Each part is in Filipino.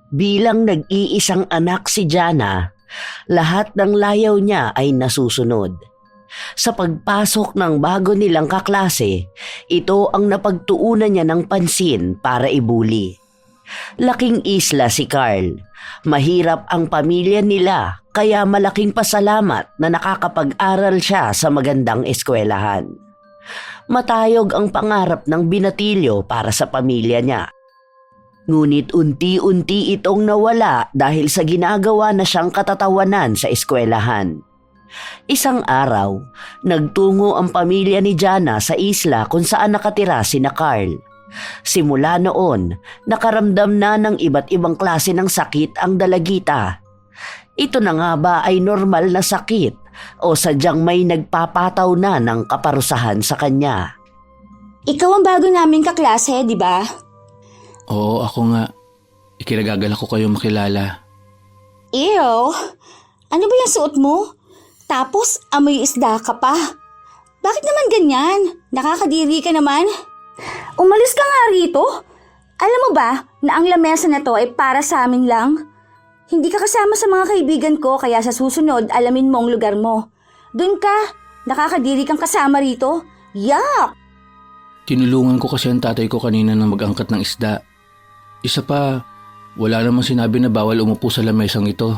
Bilang nag-iisang anak si Jana, lahat ng layaw niya ay nasusunod. Sa pagpasok ng bago nilang kaklase, ito ang napagtuunan niya ng pansin para ibuli. Laking isla si Carl. Mahirap ang pamilya nila kaya malaking pasalamat na nakakapag-aral siya sa magandang eskwelahan. Matayog ang pangarap ng binatilyo para sa pamilya niya. Ngunit unti-unti itong nawala dahil sa ginagawa na siyang katatawanan sa eskwelahan. Isang araw, nagtungo ang pamilya ni Jana sa isla kung saan nakatira sina Carl. Simula noon, nakaramdam na ng iba't ibang klase ng sakit ang dalagita. Ito na nga ba ay normal na sakit o sadyang may nagpapataw na ng kaparusahan sa kanya? Ikaw ang bago naming kaklase, di ba? Oo, ako nga. Ikinagagalak ko kayo makilala. Ew! Ano ba yung suot mo? Tapos amoy isda ka pa. Bakit naman ganyan? Nakakadiri ka naman. Umalis ka nga rito. Alam mo ba na ang lamesa na to ay para sa amin lang? Hindi ka kasama sa mga kaibigan ko kaya sa susunod alamin mo ang lugar mo. Doon ka. Nakakadiri kang kasama rito. Yuck! Tinulungan ko kasi ang tatay ko kanina na mag-angkat ng isda. Isa pa, wala namang sinabi na bawal umupo sa lamesang ito.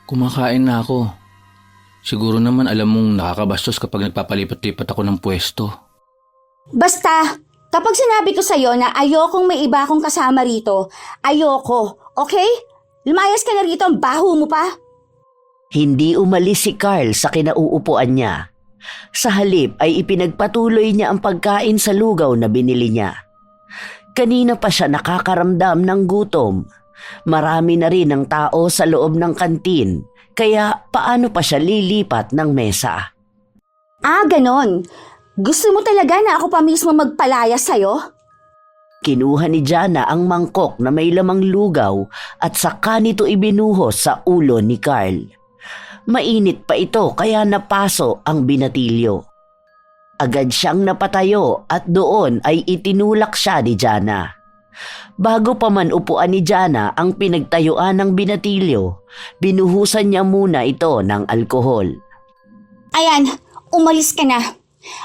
Kumakain na ako. Siguro naman alam mong nakakabastos kapag nagpapalipat-lipat ako ng pwesto. Basta, kapag sinabi ko sa'yo na ayokong may iba akong kasama rito, ayoko, okay? Lumayas ka na rito, ang baho mo pa. Hindi umalis si Carl sa kinauupuan niya. Sa halip ay ipinagpatuloy niya ang pagkain sa lugaw na binili niya. Kanina pa siya nakakaramdam ng gutom. Marami na rin ang tao sa loob ng kantin, kaya paano pa siya lilipat ng mesa? Ah, ganon. Gusto mo talaga na ako pa mismo magpalaya sa'yo? Kinuha ni Jana ang mangkok na may lamang lugaw at saka nito ibinuhos sa ulo ni Carl. Mainit pa ito kaya napaso ang binatilyo. Agad siyang napatayo at doon ay itinulak siya ni Jana. Bago pa man upuan ni Jana ang pinagtayuan ng binatilyo, binuhusan niya muna ito ng alkohol. Ayan, umalis ka na.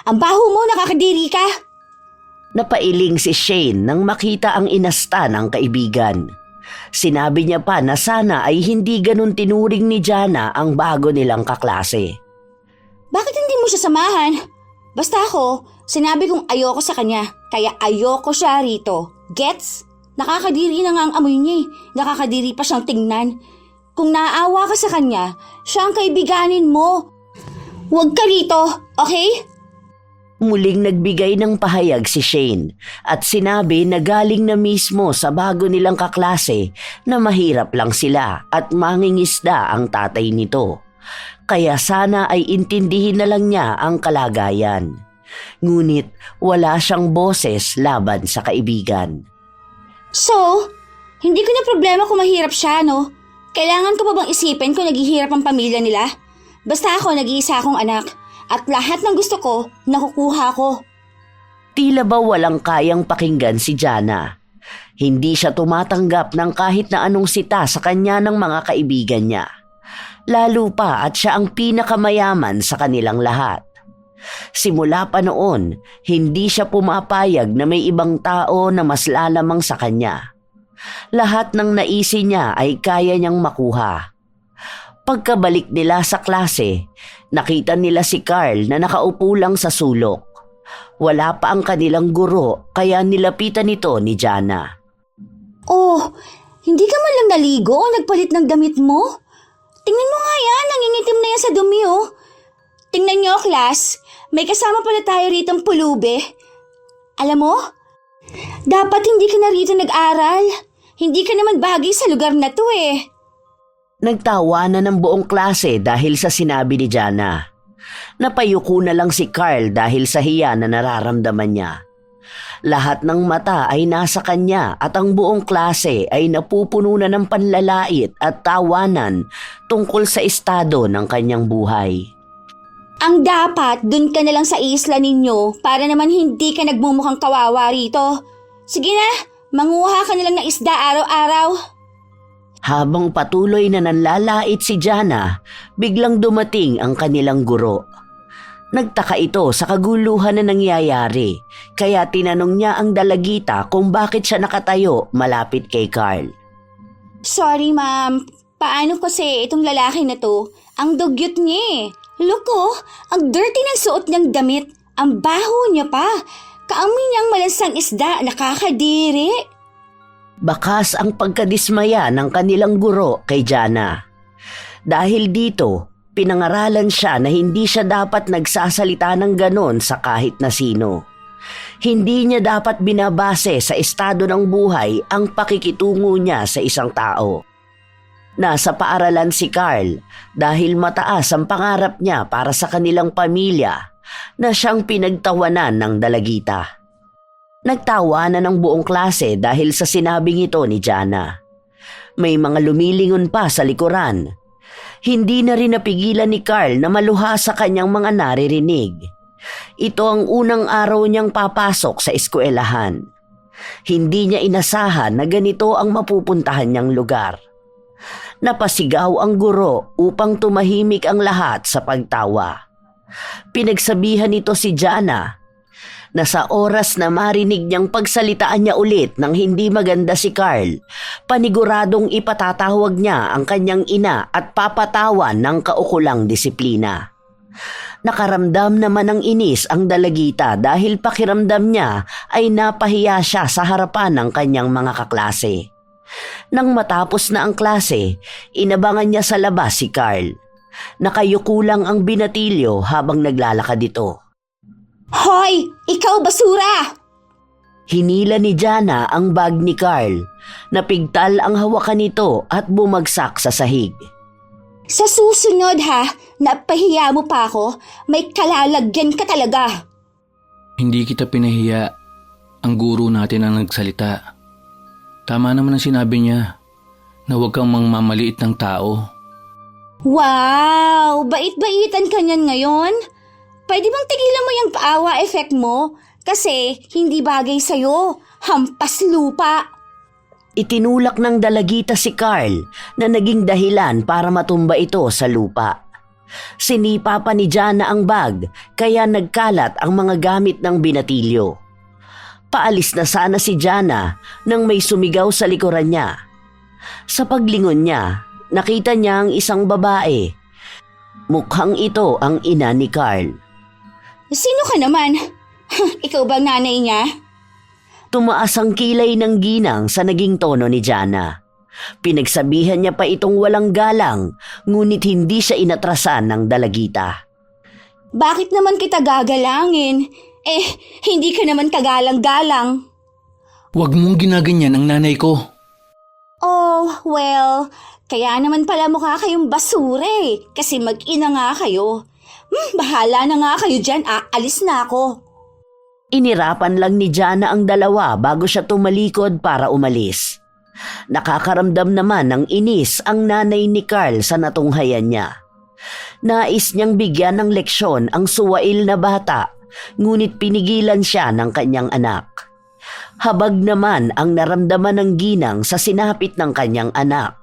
Ang baho mo, nakakadiri ka. Napailing si Shane nang makita ang inasta ng kaibigan. Sinabi niya pa na sana ay hindi ganun tinuring ni Jana ang bago nilang kaklase. Bakit hindi mo siya samahan? Basta ako, sinabi kong ayoko sa kanya, kaya ayoko siya rito. Gets? Nakakadiri na nga ang amoy niya. Nakakadiri pa siyang tingnan. Kung naaawa ka sa kanya, siya ang kaibiganin mo. Huwag ka rito, okay? Muling nagbigay ng pahayag si Shane at sinabi na galing na mismo sa bago nilang kaklase na mahirap lang sila at mangingisda ang tatay nito. Kaya sana ay intindihin na lang niya ang kalagayan. Ngunit wala siyang boses laban sa kaibigan. So, hindi ko na problema kung mahirap siya, no? Kailangan ko pa bang isipin kung naghihirap ang pamilya nila? Basta ako nag-iisa akong anak at lahat ng gusto ko, nakukuha ko. Tila ba walang kayang pakinggan si Jana? Hindi siya tumatanggap ng kahit na anong sita sa kanya ng mga kaibigan niya. Lalo pa at siya ang pinakamayaman sa kanilang lahat. Simula pa noon, hindi siya pumapayag na may ibang tao na mas lalamang sa kanya. Lahat ng naisi niya ay kaya niyang makuha. Pagkabalik nila sa klase, nakita nila si Carl na nakaupo lang sa sulok. Wala pa ang kanilang guro kaya nilapitan ito ni Jana. Oh, hindi ka man lang naligo o nagpalit ng damit mo? Tingnan mo nga yan, nangingitim na yan sa dumi oh. Tingnan niyo, class, may kasama pala tayo ritong pulube. Alam mo, dapat hindi ka na rito nag-aral. Hindi ka naman bagay sa lugar na to eh. Nagtawa na ng buong klase dahil sa sinabi ni Jana. Napayuko na lang si Carl dahil sa hiya na nararamdaman niya. Lahat ng mata ay nasa kanya at ang buong klase ay napupuno na ng panlalait at tawanan tungkol sa estado ng kanyang buhay. Ang dapat, dun ka na lang sa isla ninyo para naman hindi ka nagmumukhang kawawa rito. Sige na, manguha ka na lang ng isda araw-araw. Habang patuloy na nanlalait si Jana, biglang dumating ang kanilang guro. Nagtaka ito sa kaguluhan na nangyayari, kaya tinanong niya ang dalagita kung bakit siya nakatayo malapit kay Carl. Sorry ma'am, paano kasi itong lalaki na to? Ang dugyot niya eh. Look oh, ang dirty ng suot niyang damit. Ang baho niya pa. Kaamoy niyang malansang isda, nakakadiri. Bakas ang pagkadismaya ng kanilang guro kay Jana. Dahil dito, pinangaralan siya na hindi siya dapat nagsasalita ng ganon sa kahit na sino. Hindi niya dapat binabase sa estado ng buhay ang pakikitungo niya sa isang tao. Nasa paaralan si Carl dahil mataas ang pangarap niya para sa kanilang pamilya na siyang pinagtawanan ng dalagita. Nagtawanan ng buong klase dahil sa sinabing ito ni Jana. May mga lumilingon pa sa likuran. Hindi na rin napigilan ni Carl na maluha sa kanyang mga naririnig. Ito ang unang araw niyang papasok sa eskwelahan. Hindi niya inasahan na ganito ang mapupuntahan niyang lugar. Napasigaw ang guro upang tumahimik ang lahat sa pagtawa. Pinagsabihan nito si Jana na sa oras na marinig niyang pagsalitaan niya ulit ng hindi maganda si Carl, paniguradong ipatatawag niya ang kanyang ina at papatawan ng kaukulang disiplina. Nakaramdam naman ng inis ang dalagita dahil pakiramdam niya ay napahiya siya sa harapan ng kanyang mga kaklase. Nang matapos na ang klase, inabangan niya sa labas si Carl. Nakayuko lang ang binatilyo habang naglalakad ito. Hoy! Ikaw basura! Hinila ni Jana ang bag ni Carl. Napigtal ang hawakan nito at bumagsak sa sahig. Sa susunod ha, napahiya mo pa ako, may kalalagyan ka talaga. Hindi kita pinahiya. Ang guro natin ang nagsalita. Tama naman ang sinabi niya na huwag kang mangmamaliit ng tao. Wow! Bait-baitan ka niyan ngayon? Pwede bang tigilan mo yung paawa effect mo? Kasi hindi bagay sa'yo. Hampas lupa. Itinulak ng dalagita si Carl na naging dahilan para matumba ito sa lupa. Sinipa pa ni Jana ang bag kaya nagkalat ang mga gamit ng binatilyo. Paalis na sana si Jana nang may sumigaw sa likuran niya. Sa paglingon niya, nakita niya ang isang babae. Mukhang ito ang ina ni Carl. Sino ka naman? Ikaw ba nanay niya? Tumaas ang kilay ng ginang sa naging tono ni Jana. Pinagsabihan niya pa itong walang galang, ngunit hindi siya inatrasan ng dalagita. Bakit naman kita gagalangin? Hindi ka naman kagalang-galang. Huwag mong ginaganyan ang nanay ko. Oh, well, kaya naman pala mukha kayong basura kasi mag-ina nga kayo. Bahala na nga kayo dyan, aalis na ako. Inirapan lang ni Jana ang dalawa bago siya tumalikod para umalis. Nakakaramdam naman ng inis ang nanay ni Carl sa natunghayan niya. Nais niyang bigyan ng leksyon ang suwail na bata, ngunit pinigilan siya ng kanyang anak. Habag naman ang naramdaman ng ginang sa sinapit ng kanyang anak.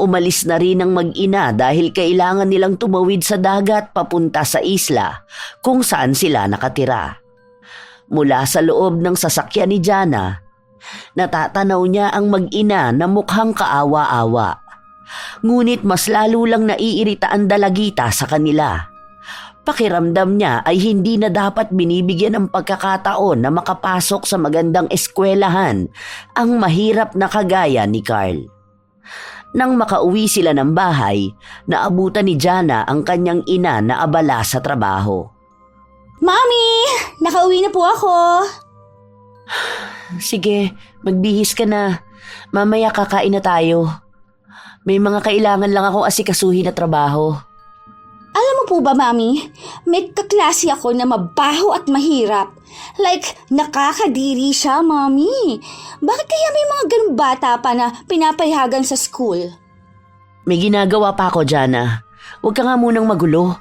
Umalis na rin ang mag-ina dahil kailangan nilang tumawid sa dagat papunta sa isla kung saan sila nakatira. Mula sa loob ng sasakyan ni Jana, natatanaw niya ang mag-ina na mukhang kaawa-awa. Ngunit mas lalo lang naiirita ang dalagita sa kanila. Pakiramdam niya ay hindi na dapat binibigyan ng pagkakataon na makapasok sa magandang eskwelahan ang mahirap na kagaya ni Carl. Nang makauwi sila ng bahay, naabutan ni Jana ang kanyang ina na abala sa trabaho. Mami! Nakauwi na po ako. Sige, magbihis ka na. Mamaya kakain na tayo. May mga kailangan lang akong asikasuhin na trabaho. Alam mo po ba, Mami? May kaklase ako na mabaho at mahirap. Like, nakakadiri siya, Mami. Bakit kaya may mga ganung bata pa na pinapayagan sa school? May ginagawa pa ako, Jana. Huwag ka nga munang magulo.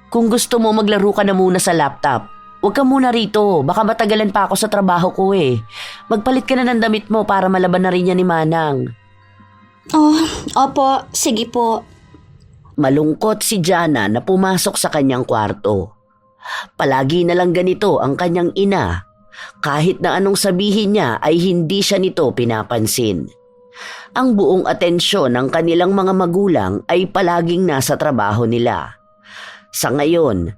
Kung gusto mo, maglaro ka na muna sa laptop. Huwag ka muna rito. Baka matagalan pa ako sa trabaho ko eh. Magpalit ka na ng damit mo para malaban na rin yan ni Manang. Oh, opo, sige po. Malungkot si Jana na pumasok sa kanyang kwarto. Palagi na lang ganito ang kanyang ina. Kahit na anong sabihin niya ay hindi siya nito pinapansin. Ang buong atensyon ng kanilang mga magulang ay palaging nasa trabaho nila. Sa ngayon,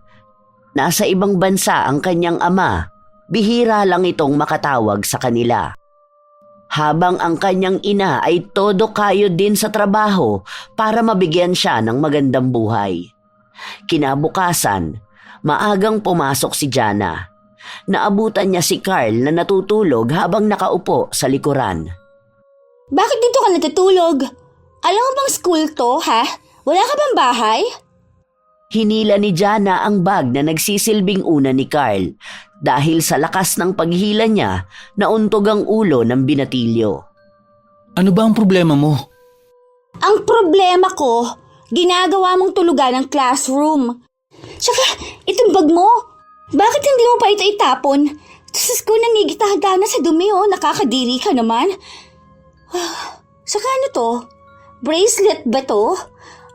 nasa ibang bansa ang kanyang ama, bihira lang itong makatawag sa kanila. Habang ang kanyang ina ay todo kayod din sa trabaho para mabigyan siya ng magandang buhay. Kinabukasan, maagang pumasok si Jana. Naabutan niya si Carl na natutulog habang nakaupo sa likuran. Bakit dito ka natutulog? Alam mo bang school to, ha? Wala ka bang bahay? Hinila ni Jana ang bag na nagsisilbing una ni Carl dahil sa lakas ng paghila niya nauntog ang ulo ng binatilyo. Ano ba ang problema mo? Ang problema ko, ginagawa mong tulugan ng classroom. Tsaka, itong bag mo, bakit hindi mo pa ito itapon? Tapos ko nangigitahada na sa dumi, nakakadiri ka naman. Saka ano to? Bracelet ba to?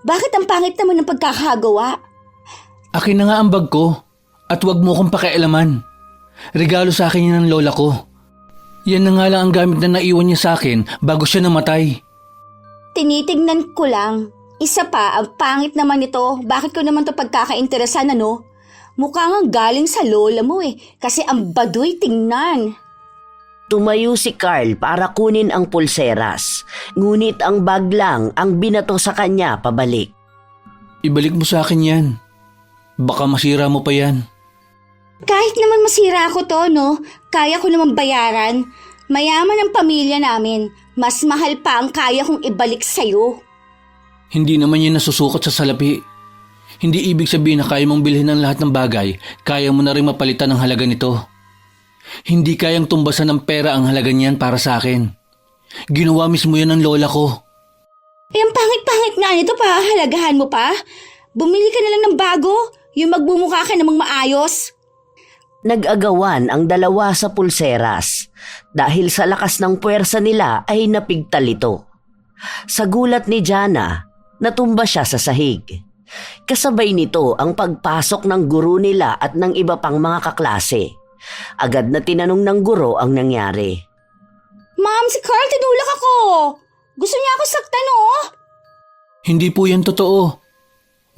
Bakit ang pangit naman ng pagkakagawa? Akin na nga ang bag ko at wag mo kong pakialaman. Regalo sa akin yan ng lola ko. Yan na nga lang ang gamit na naiwan niya sa akin bago siya namatay. Tinitignan ko lang. Isa pa, ang pangit naman ito. Bakit ko naman to pagkakainteresan, ano? Mukhang galing sa lola mo kasi ang baduy tingnan. Tumayo si Carl para kunin ang pulseras, ngunit ang bag lang ang binato sa kanya pabalik. Ibalik mo sa akin yan. Baka masira mo pa yan. Kahit naman masira ako to, no? Kaya ko naman bayaran. Mayaman ang pamilya namin. Mas mahal pa ang kaya kong ibalik sa'yo. Hindi naman yan nasusukot sa salapi. Hindi ibig sabihin na kaya mong bilhin ang lahat ng bagay, kaya mo na rin mapalitan ang halaga nito. Hindi kayang tumbasan ng pera ang halaga niyan para sa akin. Ginawa mismo yan ng lola ko. Ang pangit-pangit nga nito pa, halagahan mo pa. Bumili ka na lang ng bago, yung magbumukha ka namang maayos. Nag-agawan ang dalawa sa pulseras dahil sa lakas ng puwersa nila ay napigtal ito. Sa gulat ni Jana, natumba siya sa sahig. Kasabay nito ang pagpasok ng guro nila at ng iba pang mga kaklase. Agad na tinanong ng guro ang nangyari. Ma'am, si Carl tinulak ako. Gusto niya ako saktan, Hindi po yan totoo.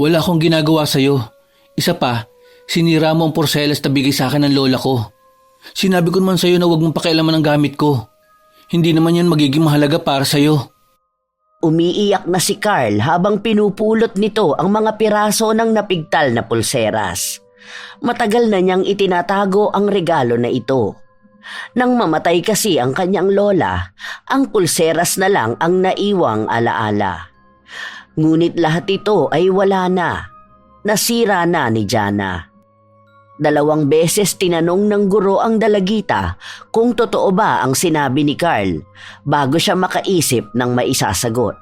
Wala akong ginagawa sa'yo. Isa pa, sinira mo ang porselas na bigay sa akin ng lola ko. Sinabi ko naman sa'yo na huwag mong pakialaman ang gamit ko. Hindi naman yan magiging mahalaga para sa'yo. Umiiyak na si Carl habang pinupulot nito ang mga piraso ng napigtal na pulseras. Matagal na niyang itinatago ang regalo na ito. Nang mamatay kasi ang kanyang lola, ang pulseras na lang ang naiwang alaala. Ngunit lahat ito ay wala na. Nasira na ni Jana. 2 beses tinanong ng guro ang dalagita kung totoo ba ang sinabi ni Carl bago siya makaisip ng maisasagot.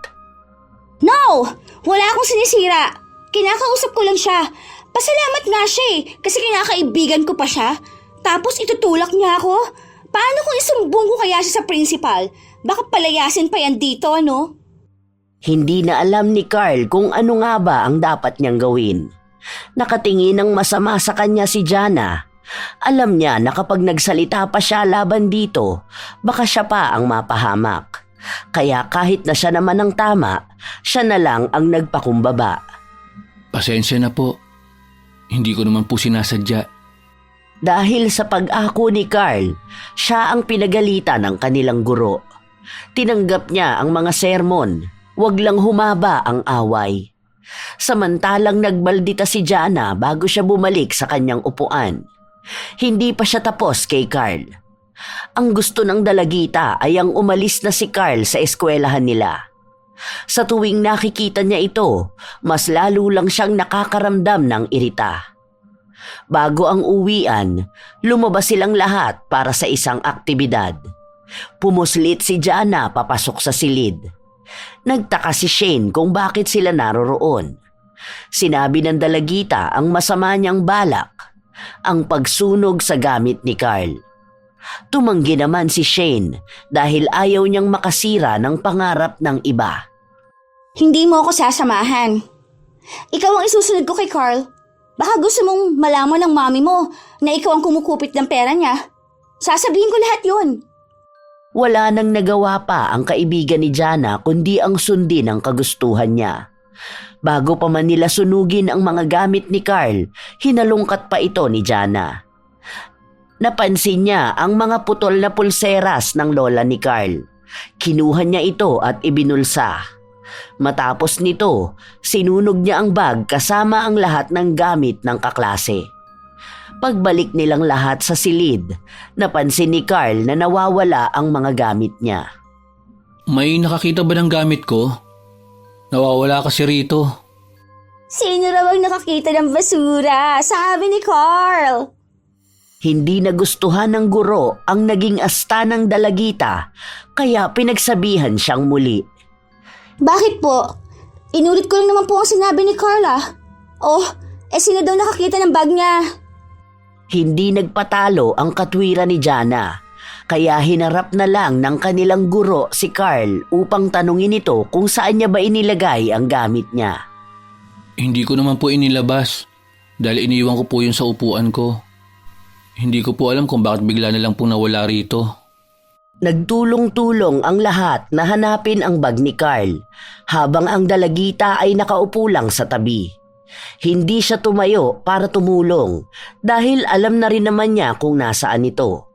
No! Wala akong sinisira. Kinakausap ko lang siya. Pasalamat nga siya kasi kinakaibigan ko pa siya. Tapos itutulak niya ako. Paano kung isumbong ko kaya siya sa principal? Baka palayasin pa yan dito, ano? Hindi na alam ni Carl kung ano nga ba ang dapat niyang gawin. Nakatingin ng masama sa kanya si Jana. Alam niya na kapag nagsalita pa siya laban dito, baka siya pa ang mapahamak. Kaya kahit na siya naman ang tama, siya na lang ang nagpakumbaba. Pasensya na po. Hindi ko naman po sinasadya. Dahil sa pag-ako ni Carl, siya ang pinagalitan ng kanilang guro. Tinanggap niya ang mga sermon, wag lang humaba ang away. Samantalang nagbaldita si Jana bago siya bumalik sa kanyang upuan. Hindi pa siya tapos kay Carl. Ang gusto ng dalagita ay ang umalis na si Carl sa eskwelahan nila. Sa tuwing nakikita niya ito, mas lalo lang siyang nakakaramdam ng irita. Bago ang uwian, lumabas silang lahat para sa isang aktibidad. Pumuslit si Jana papasok sa silid. Nagtaka si Shane kung bakit sila naroroon. Sinabi ng dalagita ang masama niyang balak, ang pagsunog sa gamit ni Carl. Tumanggi naman si Shane dahil ayaw niyang makasira ng pangarap ng iba. Hindi mo ako sasamahan. Ikaw ang isusunod ko kay Carl. Baka gusto mong malaman ng mami mo na ikaw ang kumukupit ng pera niya. Sasabihin ko lahat yun. Wala nang nagawa pa ang kaibigan ni Jana kundi ang sundin ang kagustuhan niya. Bago pa man nila sunugin ang mga gamit ni Carl, hinalungkat pa ito ni Jana. Napansin niya ang mga putol na pulseras ng lola ni Carl. Kinuha niya ito at ibinulsa. Matapos nito, sinunog niya ang bag kasama ang lahat ng gamit ng kaklase. Pagbalik nilang lahat sa silid, napansin ni Carl na nawawala ang mga gamit niya. May nakakita ba ng gamit ko? Nawawala kasi rito. Sino raw ang nakakita ng basura? Sabi ni Carl. Hindi nagustuhan ng guro ang naging asta ng dalagita, kaya pinagsabihan siyang muli. Bakit po? Inulit ko lang naman po ang sinabi ni Carl. Oh, sino daw nakakita ng bag niya? Hindi nagpatalo ang katwiran ni Jana, kaya hinarap na lang ng kanilang guro si Carl upang tanungin ito kung saan niya ba inilagay ang gamit niya. Hindi ko naman po inilabas dahil iniwan ko po yun sa upuan ko. Hindi ko po alam kung bakit bigla na lang pong nawala rito. Nagtulong-tulong ang lahat na hanapin ang bag ni Carl habang ang dalagita ay nakaupo lang sa tabi. Hindi siya tumayo para tumulong dahil alam na rin naman niya kung nasaan ito.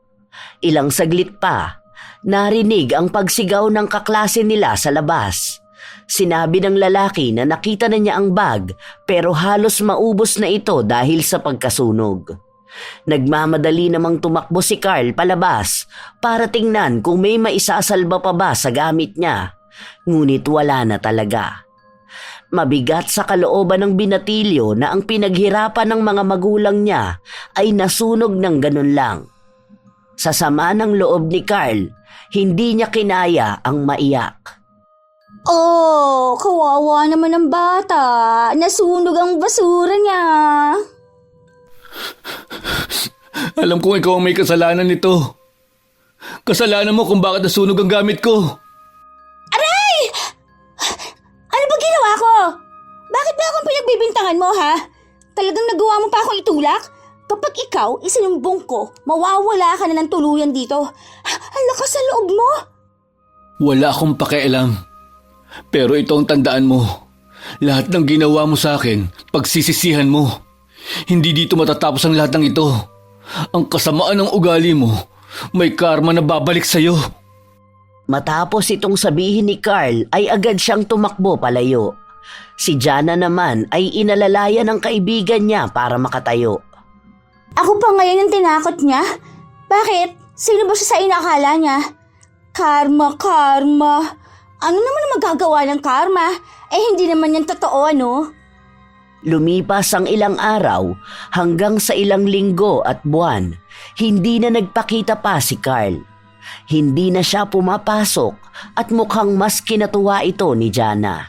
Ilang saglit pa, narinig ang pagsigaw ng kaklase nila sa labas. Sinabi ng lalaki na nakita na niya ang bag pero halos maubos na ito dahil sa pagkasunog. Nagmamadali namang tumakbo si Carl palabas para tingnan kung may maisasalba pa ba sa gamit niya, ngunit wala na talaga. Mabigat sa kalooban ng binatilyo na ang pinaghirapan ng mga magulang niya ay nasunog ng ganun lang. Sa sama ng loob ni Carl, hindi niya kinaya ang maiyak. Oh, kawawa naman ang bata. Nasunog ang basura niya. Alam kong ikaw ang may kasalanan nito. Kasalanan mo kung bakit nasunog ang gamit ko. Aray! Ano ba ginawa ko? Bakit ba akong pinagbibintangan mo, ha? Talagang nagawa mo pa akong itulak? Kapag ikaw isinumbong ko, mawawala ka na ng tuluyan dito. Ang lakas sa loob mo. Wala akong pakialam. Pero ito ang tandaan mo. Lahat ng ginawa mo sa akin, pagsisisihan mo. Hindi dito matatapos ang lahat ng ito. Ang kasamaan ng ugali mo, may karma na babalik sa'yo. Matapos itong sabihin ni Carl ay agad siyang tumakbo palayo. Si Jana naman ay inalalayan ng kaibigan niya para makatayo. Ako pa ngayon ang tinakot niya? Bakit? Sino ba siya sa inakala niya? Karma, karma. Ano naman ang magagawa ng karma? Hindi naman yan totoo, ano? Lumipas ang ilang araw hanggang sa ilang linggo at buwan, hindi na nagpakita pa si Carl. Hindi na siya pumapasok at mukhang mas kinatuwa ito ni Jana.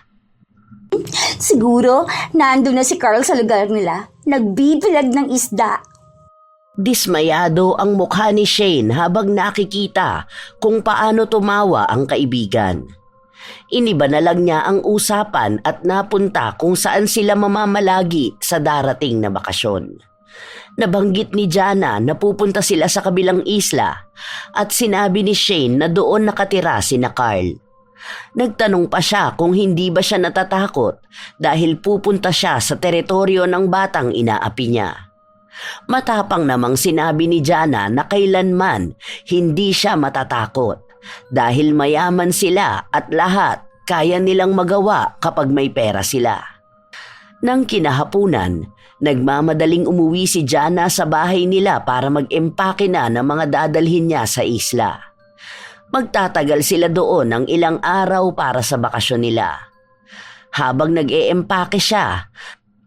Siguro, nandun na si Carl sa lugar nila. Nagbibilag ng isda. Dismayado ang mukha ni Shane habang nakikita kung paano tumawa ang kaibigan. Iniba na lang niya ang usapan at napunta kung saan sila mamamalagi sa darating na bakasyon. Nabanggit ni Jana na pupunta sila sa kabilang isla at sinabi ni Shane na doon nakatira sina Carl. Nagtanong pa siya kung hindi ba siya natatakot dahil pupunta siya sa teritoryo ng batang inaapi niya. Matapang namang sinabi ni Jana na kailanman hindi siya matatakot dahil mayaman sila at lahat kaya nilang magawa kapag may pera sila. Nang kinahapunan, nagmamadaling umuwi si Jana sa bahay nila para mag-empake na ng mga dadalhin niya sa isla. Magtatagal sila doon ng ilang araw para sa bakasyon nila. Habang nag-eempake siya,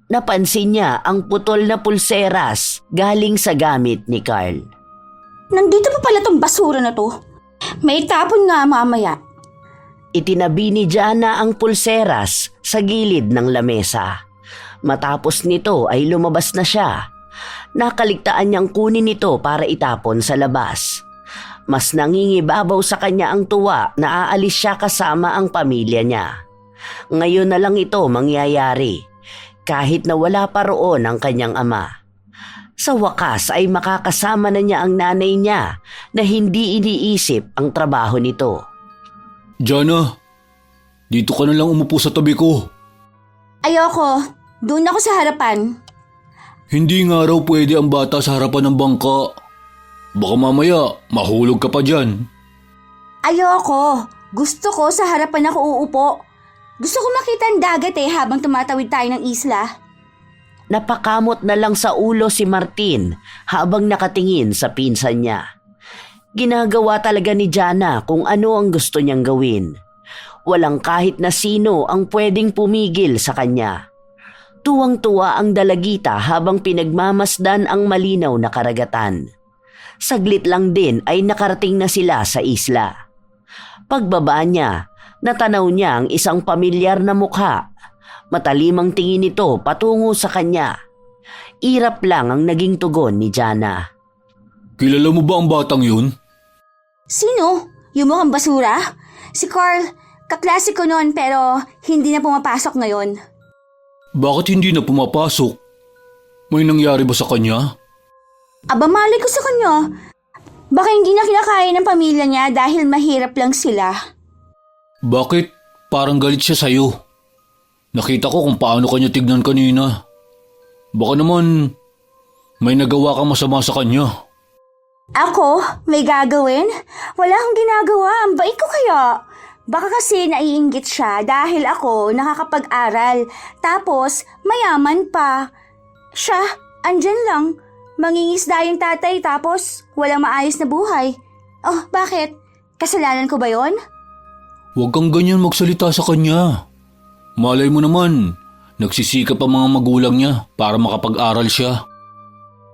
napansin niya ang putol na pulseras galing sa gamit ni Carl. Nandito pa pala tong basura na to. May tapon nga mamaya. Itinabi ni Jana ang pulseras sa gilid ng lamesa. Matapos nito ay lumabas na siya. Nakaligtaan niyang kunin ito para itapon sa labas. Mas nangingibabaw sa kanya ang tuwa na aalis siya kasama ang pamilya niya. Ngayon na lang ito mangyayari, kahit na wala pa roon ang kanyang ama. Sa wakas ay makakasama na niya ang nanay niya na hindi iniisip ang trabaho nito. Jana, dito ka na lang umupo sa tabi ko. Ayoko. Doon ako sa harapan. Hindi nga raw pwede ang bata sa harapan ng bangka. Baka mamaya, mahulog ka pa dyan. Ayoko. Gusto ko sa harapan ako uupo. Gusto ko makita ang dagat habang tumatawid tayo ng isla. Napakamot na lang sa ulo si Martin habang nakatingin sa pinsan niya. Ginagawa talaga ni Jana kung ano ang gusto niyang gawin. Walang kahit na sino ang pwedeng pumigil sa kanya. Tuwang-tuwa ang dalagita habang pinagmamasdan ang malinaw na karagatan. Saglit lang din ay nakarating na sila sa isla. Pagbaba niya, natanaw niya ang isang pamilyar na mukha. Matalimang tingin nito patungo sa kanya. Irap lang ang naging tugon ni Jana. Kilala mo ba ang batang yun? Sino? Yung mukhang basura? Si Carl. Kaklase ko noon pero hindi na pumapasok ngayon. Bakit hindi na pumapasok? May nangyari ba sa kanya? Aba, malay ko sa kanya. Baka hindi na kinakain ng pamilya niya dahil mahirap lang sila. Bakit parang galit siya sa'yo? Nakita ko kung paano kanya tignan kanina. Baka naman may nagawa kang masama sa kanya. Ako? May gagawin? Wala akong ginagawa. Ang bait ko kaya. Baka kasi naiinggit siya dahil ako nakakapag-aral. Tapos mayaman pa. Siya, andyan lang. Mangingisda yung tatay tapos walang maayos na buhay. Oh, bakit? Kasalanan ko ba yon? Huwag kang ganyan magsalita sa kanya. Malay mo naman, nagsisikap ang mga magulang niya para makapag-aral siya.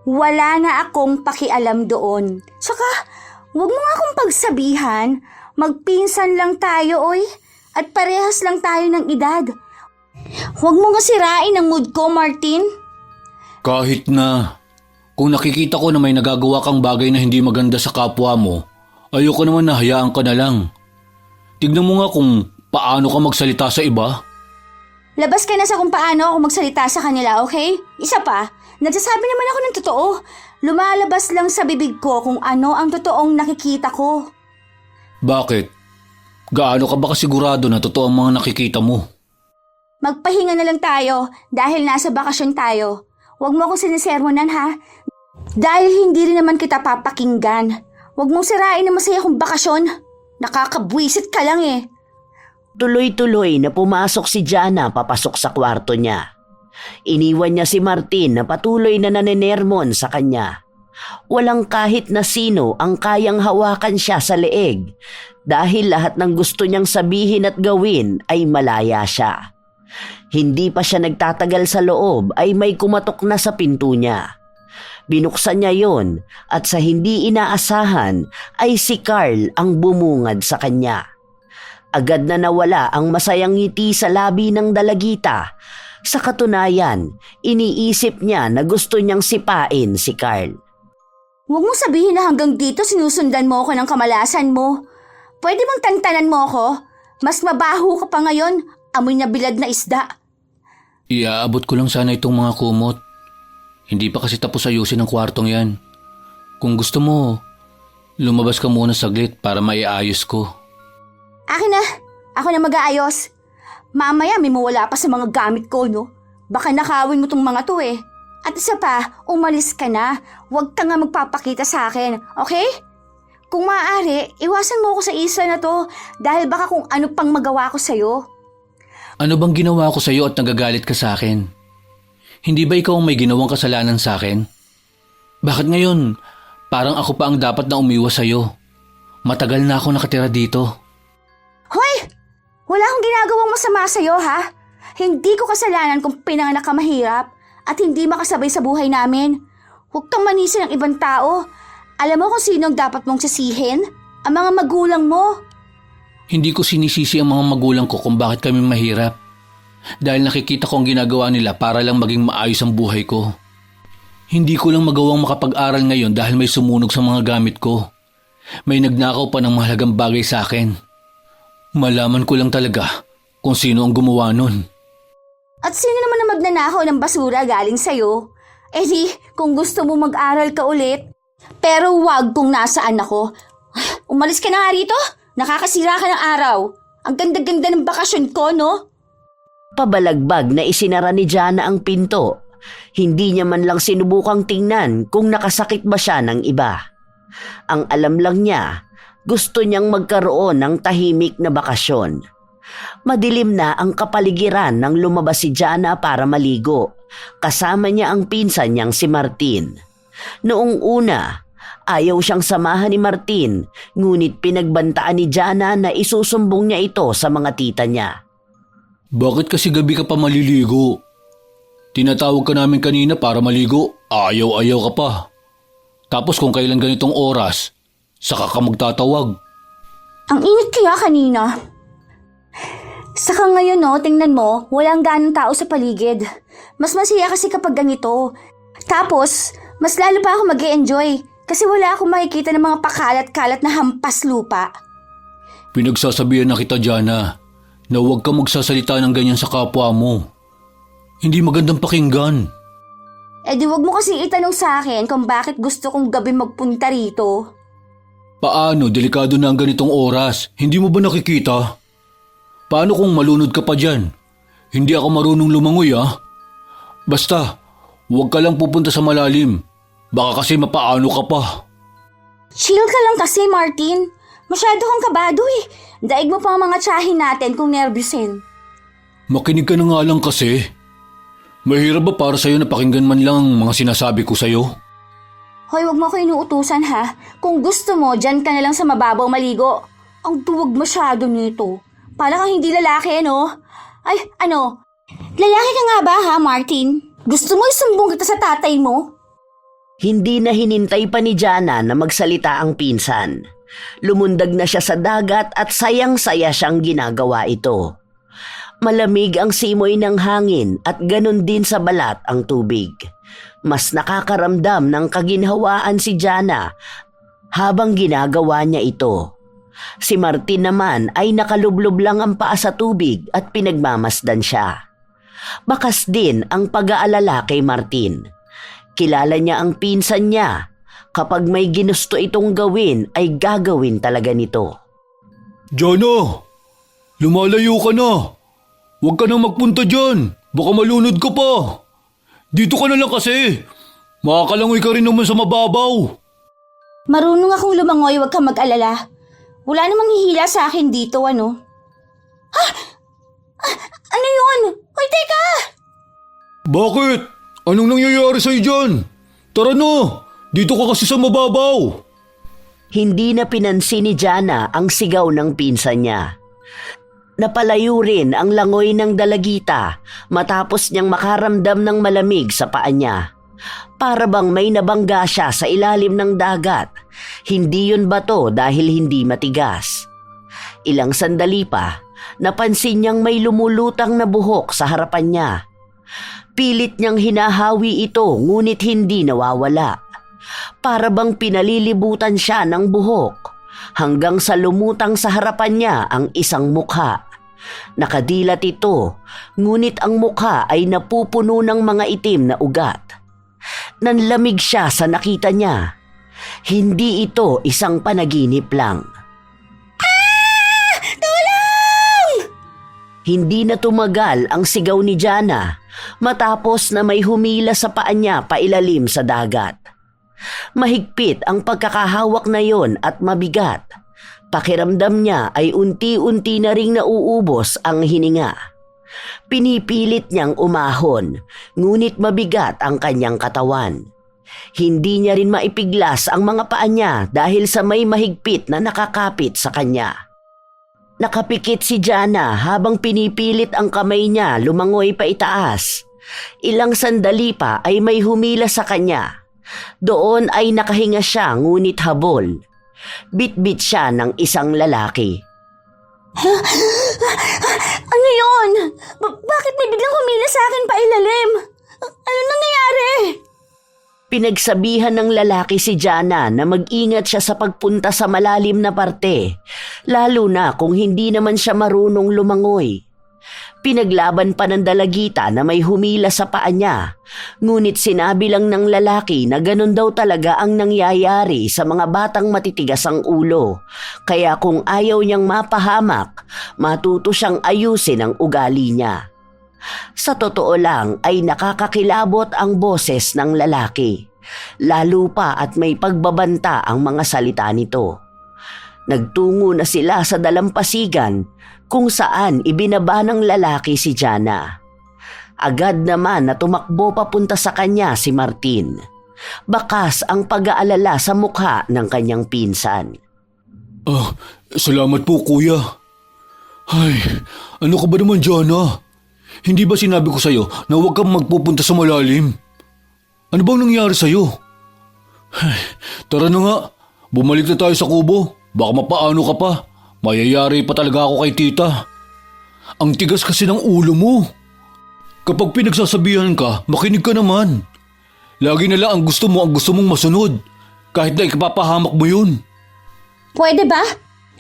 Wala na akong pakialam doon. Saka, huwag mo nga akong pagsabihan. Magpinsan lang tayo, oy. At parehas lang tayo ng edad. Huwag mo nga sirain ang mood ko, Martin. Kahit na, kung nakikita ko na may nagagawa kang bagay na hindi maganda sa kapwa mo, ayoko naman na hayaan ka na lang. Tignan mo nga kung paano ka magsalita sa iba. Labas ka na sa kung paano ako magsalita sa kanila, okay? Isa pa, nagsasabi naman ako ng totoo. Lumalabas lang sa bibig ko kung ano ang totoong nakikita ko. Bakit? Gaano ka ba kasigurado na totoo ang mga nakikita mo? Magpahinga na lang tayo dahil nasa bakasyon tayo. Huwag mo akong sinisermonan ha. Dahil hindi rin naman kita papakinggan. Huwag mong sirain na masaya kong bakasyon. Nakakabwisit ka lang eh. Tuloy-tuloy na pumasok si Jana papasok sa kwarto niya. Iniwan niya si Martin na patuloy na nanenermon sa kanya. Walang kahit na sino ang kayang hawakan siya sa leeg dahil lahat ng gusto niyang sabihin at gawin ay malaya siya. Hindi pa siya nagtatagal sa loob ay may kumatok na sa pinto niya. Binuksan niya yon at sa hindi inaasahan ay si Carl ang bumungad sa kanya. Agad na nawala ang masayang ngiti sa labi ng dalagita. Sa katunayan, iniisip niya na gusto niyang sipain si Carl. Huwag mo sabihin na hanggang dito sinusundan mo ako ng kamalasan mo. Pwede bang tantanan mo ako? Mas mabaho ka pa ngayon, amoy na bilad na isda. Iaabot ko lang sana itong mga kumot. Hindi pa kasi tapos ayusin ang kwartong yan. Kung gusto mo, lumabas ka muna saglit para maiayos ko. Akin na, ako na mag-aayos. Mamaya may mawala pa sa mga gamit ko, no? Baka nakawin mo tong mga to eh. At isa pa, umalis ka na. Huwag ka nga magpapakita sa akin, okay? Kung maaari, iwasan mo ako sa isla na to dahil baka kung ano pang magawa ko sa'yo. Ano bang ginawa ko sa'yo at nagagalit ka sa akin? Hindi ba ikaw ang may ginawang kasalanan sa akin? Bakit ngayon, parang ako pa ang dapat na umiwas sa'yo? Matagal na ako nakatira dito. Hoy! Wala akong ginagawang masama sa'yo, ha? Hindi ko kasalanan kung pinanganak ka mahirap at hindi makasabay sa buhay namin. Huwag kang manisi ng ibang tao. Alam mo kung sino ang dapat mong sisihin? Ang mga magulang mo. Hindi ko sinisisi ang mga magulang ko kung bakit kami mahirap. Dahil nakikita ko ang ginagawa nila para lang maging maayos ang buhay ko. Hindi ko lang magawang makapag-aral ngayon dahil may sumunog sa mga gamit ko. May nagnakaw pa ng mahalagang bagay sa akin. Malaman ko lang talaga kung sino ang gumawa nun. At sino naman na magnanakaw ng basura galing sa'yo? Eh di, kung gusto mo mag-aral ka ulit. Pero wag kung nasaan ako. Umalis ka na nga rito. Nakakasira ka ng araw. Ang ganda-ganda ng bakasyon ko, no? Pabalagbag na isinara ni Jana ang pinto. Hindi niya man lang sinubukang tingnan kung nakasakit ba siya ng iba. Ang alam lang niya, gusto niyang magkaroon ng tahimik na bakasyon. Madilim na ang kapaligiran nang lumabas si Jana para maligo. Kasama niya ang pinsan niyang si Martin. Noong una, ayaw siyang samahan ni Martin, ngunit pinagbantaan ni Jana na isusumbong niya ito sa mga tita niya. Bakit kasi gabi ka pa maliligo? Tinatawag ka namin kanina para maligo, ayaw-ayaw ka pa. Tapos kung kailan ganitong oras, saka ka magtatawag. Ang init kaya kanina. Saka ngayon, no, tingnan mo, walang ganong tao sa paligid. Mas masaya kasi kapag ganito. Tapos, mas lalo pa ako mag-e-enjoy kasi wala akong makikita ng mga pakalat-kalat na hampas lupa. Pinagsasabihan na kita, Jana, na huwag ka magsasalita ng ganyan sa kapwa mo. Hindi magandang pakinggan. Eh di wag mo kasi itanong sa akin kung bakit gusto kong gabi magpunta rito. Paano? Delikado na ang ganitong oras. Hindi mo ba nakikita? Paano kung malunod ka pa dyan? Hindi ako marunong lumangoy, ah. Basta, huwag ka lang pupunta sa malalim. Baka kasi mapaano ka pa. Chill ka lang kasi, Martin. Masyado kang kabado eh. Daig mo pa ang mga tsahin natin kung nervyusin. Makinig ka na nga lang kasi. Mahirap ba para sa'yo na pakinggan man lang ang mga sinasabi ko sa'yo? Hoy, wag mo ko inuutusan ha. Kung gusto mo, dyan ka na lang sa mababaw maligo. Ang duwag masyado nito. Para kang hindi lalaki, ano? Ay, ano? Lalaki ka nga ba ha, Martin? Gusto mo isumbong kita sa tatay mo? Hindi na hinintay pa ni Jana na magsalita ang pinsan. Lumundag na siya sa dagat at sayang-saya siyang ginagawa ito. Malamig ang simoy ng hangin at ganun din sa balat ang tubig. Mas nakakaramdam ng kaginhawaan si Jana habang ginagawa niya ito. Si Martin naman ay nakalublob lang ang paa sa tubig at pinagmamasdan siya. Bakas din ang pag-aalala kay Martin. Kilala niya ang pinsan niya. Kapag may ginusto itong gawin ay gagawin talaga nito. Jana, lumalayo ka na. Huwag ka nang magpunta dyan. Baka malunod ka pa. Dito ka na lang kasi. Makakalangoy ka rin naman sa mababaw. Marunong akong lumangoy, huwag kang mag-alala. Wala namang hihila sa akin dito, ano? Ha? Ano yun? Hoy, teka! Bakit? Anong nangyayari sa'yo dyan? Tara na, dito ka kasi sa mababaw. Hindi na pinansin ni Jana ang sigaw ng pinsan niya. Napalayo rin ang langoy ng dalagita matapos niyang makaramdam ng malamig sa paa niya. Para bang may nabangga siya sa ilalim ng dagat. Hindi yun bato dahil hindi matigas. Ilang sandali pa, napansin niyang may lumulutang na buhok sa harapan niya. Pilit niyang hinahawi ito ngunit hindi nawawala. Para bang pinalilibutan siya ng buhok hanggang sa lumutang sa harapan niya ang isang mukha. Nakadilat ito, ngunit ang mukha ay napupuno ng mga itim na ugat. Nanlamig siya sa nakita niya. Hindi ito isang panaginip lang. Tulong! Hindi na tumagal ang sigaw ni Jana matapos na may humila sa paa niya pailalim sa dagat. Mahigpit ang pagkakahawak na yon at mabigat. Pakiramdam niya ay unti-unti na ring nauubos ang hininga. Pinipilit niyang umahon, ngunit mabigat ang kanyang katawan. Hindi niya rin maipiglas ang mga paa niya dahil sa may mahigpit na nakakapit sa kanya. Nakapikit si Jana habang pinipilit ang kamay niya lumangoy pa itaas. Ilang sandali pa ay may humila sa kanya. Doon ay nakahinga siya ngunit habol. Bit-bit siya ng isang lalaki. Ano yun? Bakit may biglang humila sa akin pa ilalim? Ano nangyayari? Pinagsabihan ng lalaki si Jana na mag-ingat siya sa pagpunta sa malalim na parte, lalo na kung hindi naman siya marunong lumangoy. Pinaglaban pa ng dalagita na may humila sa paa niya, ngunit sinabi lang ng lalaki na ganun daw talaga ang nangyayari sa mga batang matitigas ang ulo, kaya kung ayaw niyang mapahamak, matuto siyang ayusin ang ugali niya. Sa totoo lang ay nakakakilabot ang boses ng lalaki, lalo pa at may pagbabanta ang mga salita nito. Nagtungo na sila sa dalampasigan kung saan ibinaba ng lalaki si Jana. Agad naman na tumakbo papunta sa kanya si Martin. Bakas ang pag-aalala sa mukha ng kanyang pinsan. Salamat po kuya. Ay, ano ka ba naman Jana? Hindi ba sinabi ko sa'yo na huwag kang magpupunta sa malalim? Ano bang nangyari sa'yo? Ay, tara na nga, bumalik na tayo sa kubo. Baka mapaano ka pa. Mayayari pa talaga ako kay tita. Ang tigas kasi ng ulo mo. Kapag pinagsasabihan ka, makinig ka naman. Lagi na lang ang gusto mong masunod. Kahit na ikapapahamak mo yun. Pwede ba?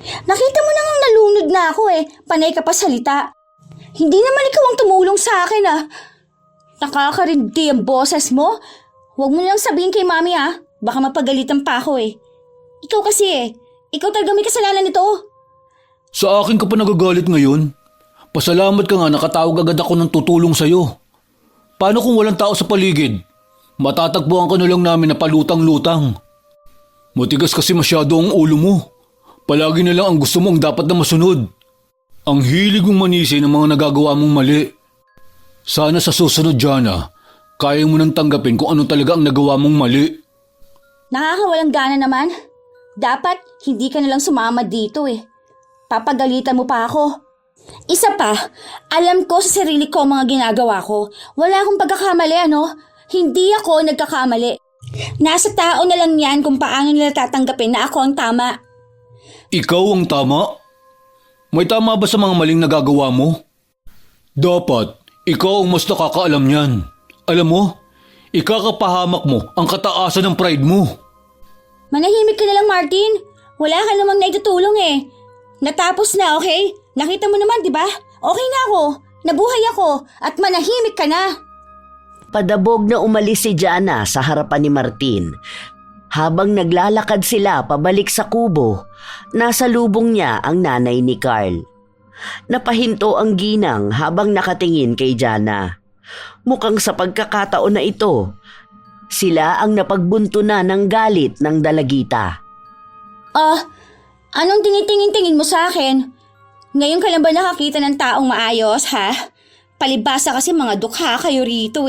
Nakita mo na ngang nalunod na ako Panay ka pa salita. Hindi naman ikaw ang tumulong sa akin Nakakarindi ang boses mo. Huwag mo lang sabihin kay mami Baka mapagalitan pa ako Ikaw kasi Ikaw talaga may kasalanan nito. Sa akin ka pa nagagalit ngayon? Pasalamat ka nga nakatawag agad ako ng tutulong sa'yo. Paano kung walang tao sa paligid? Matatagpuan ka na lang namin na palutang-lutang. Matigas kasi masyado ang ulo mo. Palagi na lang ang gusto mo ang dapat na masunod. Ang hilig mong manisi ng mga nagagawa mong mali. Sana sa susunod, Jana, kaya mo nang tanggapin kung ano talaga ang nagawa mong mali. Nakakawalang gana naman. Dapat hindi ka nalang sumama dito Papagalitan mo pa ako. Isa pa, alam ko sa sarili ko ang mga ginagawa ko. Wala akong pagkakamali, Hindi ako nagkakamali. Nasa tao na lang yan kung paano nila tatanggapin na ako ang tama. Ikaw ang tama? May tama ba sa mga maling nagagawa mo? Dapat, ikaw ang mas nakakaalam niyan. Alam mo, ikakapahamak mo ang kataasan ng pride mo. Manahimik ka na lang, Martin. Wala ka namang naitutulong Natapos na, okay? Nakita mo naman, di ba? Okay na ako. Nabuhay ako at manahimik ka na. Padabog na umalis si Jana sa harapan ni Martin. Habang naglalakad sila pabalik sa kubo, nasa lubong niya ang nanay ni Carl. Napahinto ang ginang habang nakatingin kay Jana. Mukhang sa pagkakataon na ito, sila ang napagbuntunan ng galit ng dalagita. Anong tinitingin-tingin mo sa akin? Ngayon ka lang ba nakakita ng taong maayos, ha? Palibasa kasi mga dukha kayo rito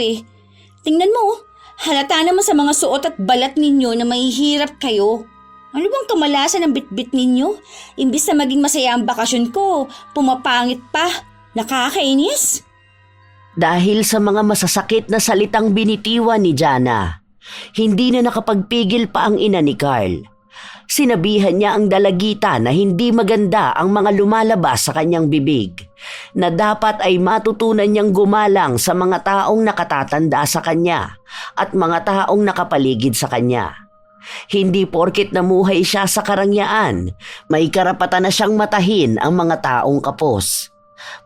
Tingnan mo, halata naman sa mga suot at balat ninyo na mahihirap kayo. Ano bang kamalasan ng bitbit ninyo? Imbis na maging masaya ang bakasyon ko, pumapangit pa. Nakakainis? Dahil sa mga masasakit na salitang binitiwan ni Jana, hindi na nakapagpigil pa ang ina ni Carl. Sinabihan niya ang dalagita na hindi maganda ang mga lumalabas sa kanyang bibig, na dapat ay matutunan niyang gumalang sa mga taong nakatatanda sa kanya at mga taong nakapaligid sa kanya. Hindi porket namuhay siya sa karangyaan, may karapatan na siyang matahin ang mga taong kapos.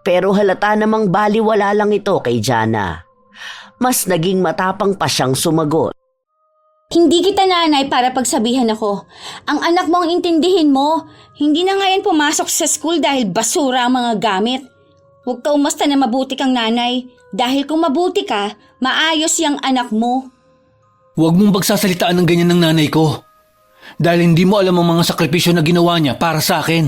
Pero halata namang baliwala lang ito kay Jana. Mas naging matapang pa siyang sumagot. Hindi kita nanay para pagsabihan ako. Ang anak mo ang intindihin mo. Hindi na ngayon pumasok sa school dahil basura ang mga gamit. Huwag ka umasta na mabuti kang nanay. Dahil kung mabuti ka, maayos yung anak mo. Huwag mong pagsasalitaan ng ganyan ng nanay ko. Dahil hindi mo alam ang mga sakripisyo na ginawa niya para sa akin.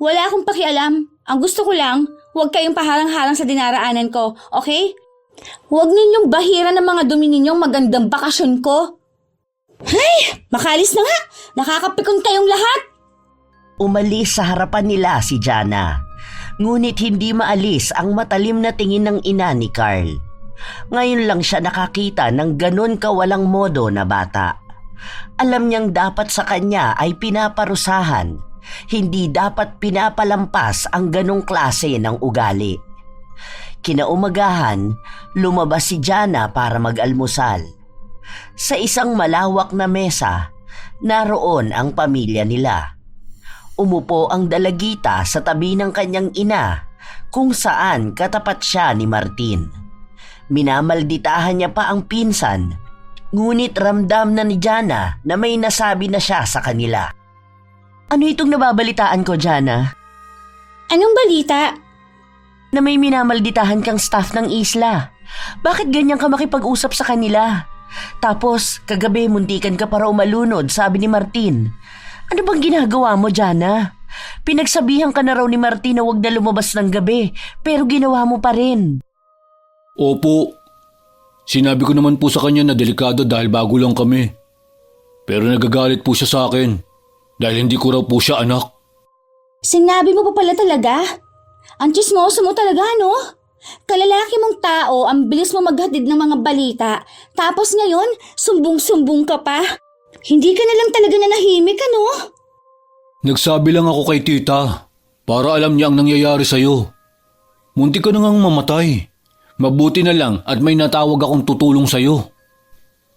Wala akong pakialam. Ang gusto ko lang, huwag kayong paharang-harang sa dinaraanan ko, okay? Huwag ninyong bahira ng mga dumi ninyong magandang bakasyon ko. Hay! Makalis na nga! Nakakapikon kayong lahat! Umalis sa harapan nila si Jana. Ngunit hindi maalis ang matalim na tingin ng ina ni Carl. Ngayon lang siya nakakita ng ganon kawalang modo na bata. Alam niyang dapat sa kanya ay pinaparusahan. Hindi dapat pinapalampas ang ganong klase ng ugali. Kinaumagahan, lumabas si Jana para mag-almusal. Sa isang malawak na mesa, naroon ang pamilya nila. Umupo ang dalagita sa tabi ng kanyang ina kung saan katapat siya ni Martin. Minamalditahan niya pa ang pinsan, ngunit ramdam na ni Jana na may nasabi na siya sa kanila. Ano itong nababalitaan ko, Jana? Anong balita? Na may minamalditahan kang staff ng isla. Bakit ganyan ka makipag-usap sa kanila? Tapos, kagabi muntikan ka para umalunod, sabi ni Martin. Ano bang ginagawa mo, Jana? Pinagsabihan ka na raw ni Martin na huwag na lumabas ng gabi, pero ginawa mo pa rin. Opo. Sinabi ko naman po sa kanya na delikado dahil bago lang kami. Pero nagagalit po siya sa akin dahil hindi ko raw po siya anak. Sinabi mo pa pala talaga? Ang chismoso mo talaga, no? Kalalaki mong tao, ang bilis mo maghatid ng mga balita, tapos ngayon, sumbong-sumbong ka pa. Hindi ka na lang talaga nanahimik, ano? Nagsabi lang ako kay tita para alam niya ang nangyayari sa'yo. Munti ka na ngang mamatay. Mabuti na lang at may natawag akong tutulong sa'yo.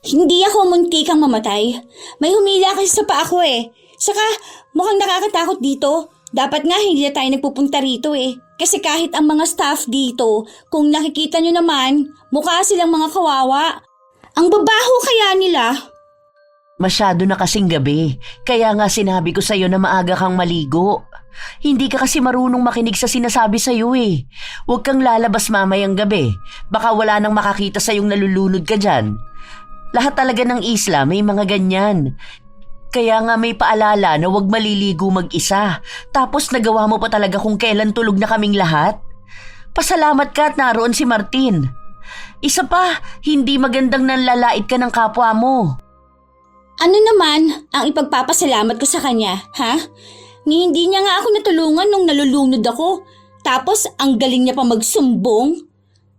Hindi ako munti kang mamatay. May humila kasi sa paa ko eh. Saka mukhang nakakatakot dito. Dapat nga hindi na tayo nagpupunta rito eh. Kasi kahit ang mga staff dito, kung nakikita nyo naman, mukha silang mga kawawa. Ang babaho kaya nila. Masyado na kasing gabi, kaya nga sinabi ko sa'yo na maaga kang maligo. Hindi ka kasi marunong makinig sa sinasabi sa'yo eh. Huwag kang lalabas mamayang gabi. Baka wala nang makakita sa'yong nalulunod ka dyan. Lahat talaga ng isla may mga ganyan. Kaya nga may paalala na huwag maliligo mag-isa. Tapos nagawa mo pa talaga kung kailan tulog na kaming lahat. Pasalamat ka at naroon si Martin. Isa pa, hindi magandang nanlalait ka ng kapwa mo. Ano naman ang ipagpapasalamat ko sa kanya, ha? Ni hindi niya nga ako natulungan nung nalulunod ako. Tapos ang galing niya pa magsumbong.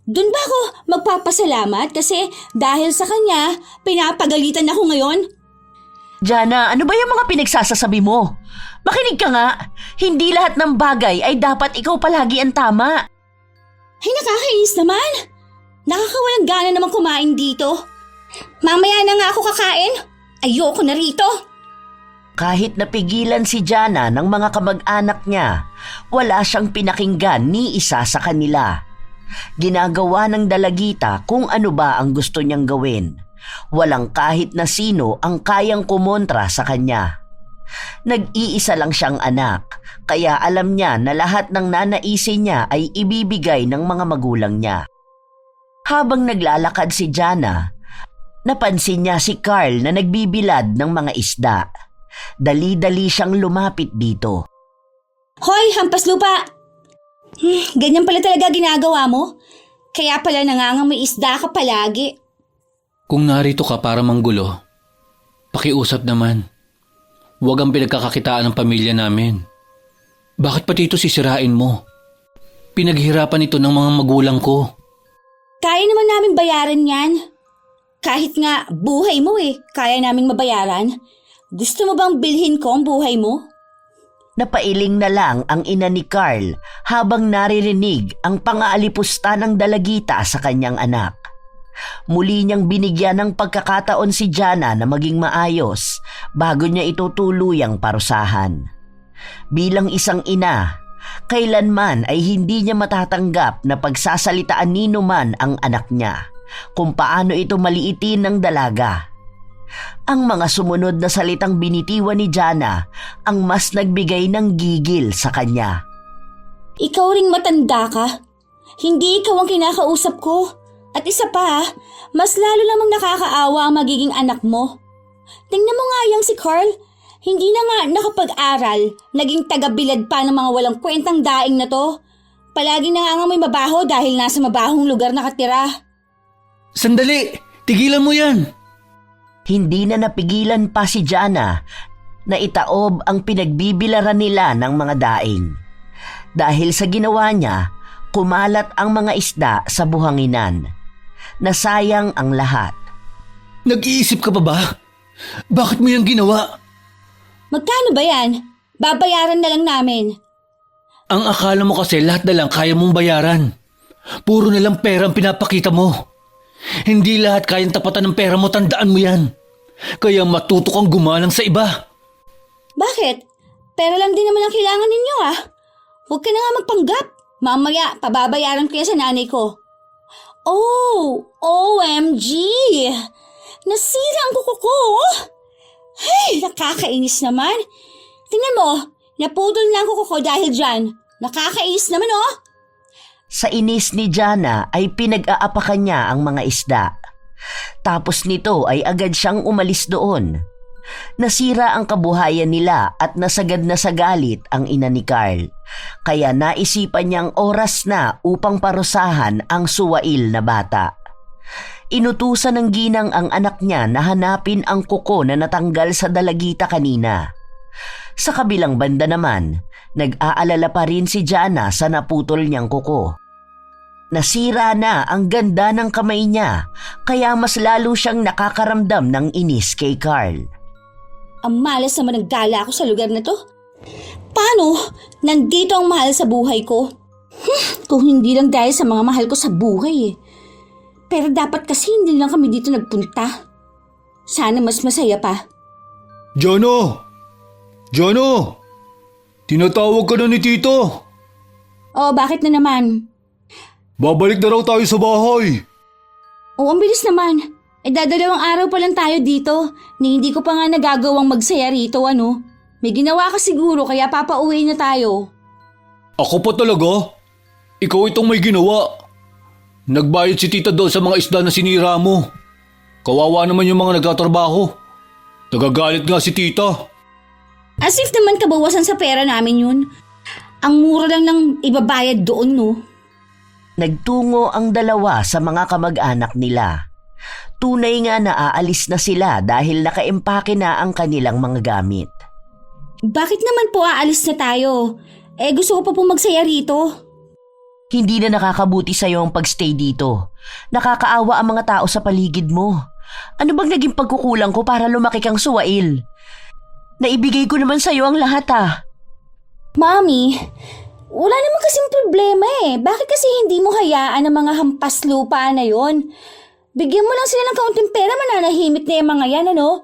Doon ba ako magpapasalamat kasi dahil sa kanya, pinapagalitan ako ngayon? Jana, ano ba yung mga pinagsasasabi mo? Makinig ka nga. Hindi lahat ng bagay ay dapat ikaw palagi ang tama. Ay, nakakainis naman. Nakakawalang gana naman kumain dito. Mamaya na nga ako kakain. Ayoko na rito. Kahit napigilan si Jana ng mga kamag-anak niya, wala siyang pinakinggan ni isa sa kanila. Ginagawa ng dalagita kung ano ba ang gusto niyang gawin. Walang kahit na sino ang kayang kumontra sa kanya. Nag-iisa lang siyang anak, kaya alam niya na lahat ng nanaisin niya ay ibibigay ng mga magulang niya. Habang naglalakad si Jana, napansin niya si Carl na nagbibilad ng mga isda. Dali-dali siyang lumapit dito. Hoy, hampas lupa! Ganyan pala talaga ginagawa mo? Kaya pala nangangamoy isda ka palagi. Kung narito ka para manggulo, pakiusap naman. Huwag ang pinagkakakitaan ng pamilya namin. Bakit pati ito sisirain mo? Pinaghirapan ito ng mga magulang ko. Kaya naman namin bayaran yan. Kahit nga buhay mo eh, kaya naming mabayaran. Gusto mo bang bilhin ko ang buhay mo? Napailing na lang ang ina ni Carl habang naririnig ang pangaalipusta ng dalagita sa kanyang anak. Muli niyang binigyan ng pagkakataon si Jana na maging maayos bago niya ito tuluyang parusahan. Bilang isang ina, kailanman ay hindi niya matatanggap na pagsasalitaan nino man ang anak niya kung paano ito maliitin ng dalaga. Ang mga sumunod na salitang binitiwan ni Jana ang mas nagbigay ng gigil sa kanya. Ikaw ring matanda ka. Hindi ikaw ang kinakausap ko. At isa pa, mas lalo namang nakakaawa ang magiging anak mo. Tingnan mo nga yang si Carl. Hindi na nga nakapag-aral, naging tagabilad pa ng mga walang kwentang daing na to. Palagi na nga may mabaho dahil nasa mabahong lugar nakatira. Sandali! Tigilan mo yan! Hindi na napigilan pa si Jana na itaob ang pinagbibilaran nila ng mga daing. Dahil sa ginawa niya, kumalat ang mga isda sa buhanginan. Nasayang ang lahat. Nag-iisip ka pa ba? Bakit mo yan ginawa? Magkano ba yan? Babayaran na lang namin. Ang akala mo kasi lahat na lang kaya mong bayaran. Puro na lang pera ang pinapakita mo. Hindi lahat kayang tapatan ng pera mo, tandaan mo yan. Kaya matuto kang gumalang sa iba. Bakit? Pera lang din naman ang kailangan ninyo ah. Huwag ka na nga magpanggap. Mamaya, pababayaran ko yan sa nanay ko. Oh, OMG! Nasira ang kuko ko. Ay, nakakainis naman. Tingnan mo, naputol na ang kuko ko dahil dyan. Nakakainis naman oh. Sa inis ni Jana ay pinag-aapakan niya ang mga isda. Tapos nito ay agad siyang umalis doon. Nasira ang kabuhayan nila at nasagad na sa galit ang ina ni Carl. Kaya naisipan niyang oras na upang parusahan ang suwail na bata. Inutusan ng ginang ang anak niya na hanapin ang kuko na natanggal sa dalagita kanina. Sa kabilang banda naman, nag-aalala pa rin si Jana sa naputol niyang kuko. Nasira na ang ganda ng kamay niya, kaya mas lalo siyang nakakaramdam ng inis kay Carl. Ang malas naman ng gala ako sa lugar na to. Paano? Nandito ang mahal sa buhay ko. Kung hindi lang dahil sa mga mahal ko sa buhay eh. Pero dapat kasi hindi lang kami dito nagpunta. Sana mas masaya pa. Jana! Jana! Tinatawag ka na ni Tito. Oh, bakit na naman? Babalik na raw tayo sa bahay. Oh, ang bilis naman. Dadalawang araw pa lang tayo dito. Ni hindi ko pa nga nagagawang magsaya rito ano. May ginawa ka siguro kaya papauwi na tayo. Ako pa talaga? Ikaw itong may ginawa. Nagbayad si Tita doon sa mga isda na sinira mo. Kawawa naman yung mga nagtatrabaho. Nagagalit nga si Tita. As if naman kabawasan sa pera namin yun. Ang mura lang ng ibabayad doon no. Nagtungo ang dalawa sa mga kamag-anak nila. Tunay nga na aalis na sila dahil nakaimpake na ang kanilang mga gamit. Bakit naman po aalis na tayo? Gusto ko pa po magsaya rito. Hindi na nakakabuti sa'yo ang pagstay dito. Nakakaawa ang mga tao sa paligid mo. Ano bang naging pagkukulang ko para lumaki kang suwail? Naibigay ko naman sa'yo ang lahat ah. Mami, wala naman kasing problema eh. Bakit kasi hindi mo hayaan ang mga hampas lupa na yon? Bigyan mo lang sila ng kaunting pera, mananahimik na yung mga yan, ano?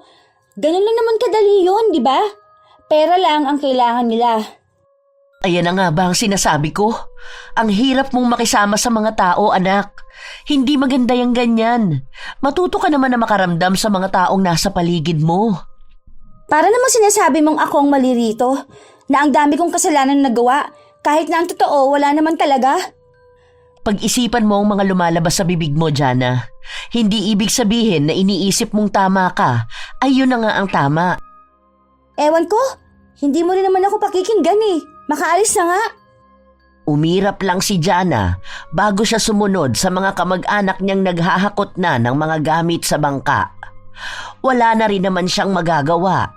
Ganun lang naman kadali yun, di ba? Pera lang ang kailangan nila. Ayan na nga ba ang sinasabi ko? Ang hirap mong makisama sa mga tao, anak. Hindi maganda yung ganyan. Matuto ka naman na makaramdam sa mga taong nasa paligid mo. Para naman sinasabi mong ako ang mali rito, na ang dami kong kasalanan nagawa, kahit na ang totoo, wala naman talaga. Pag-isipan mo ang mga lumalabas sa bibig mo, Jana. Hindi ibig sabihin na iniisip mong tama ka, ay yun na nga ang tama. Ewan ko, hindi mo rin naman ako pakikinggan eh. Makaalis na nga. Umirap lang si Jana bago siya sumunod sa mga kamag-anak niyang naghahakot na ng mga gamit sa bangka. Wala na rin naman siyang magagawa.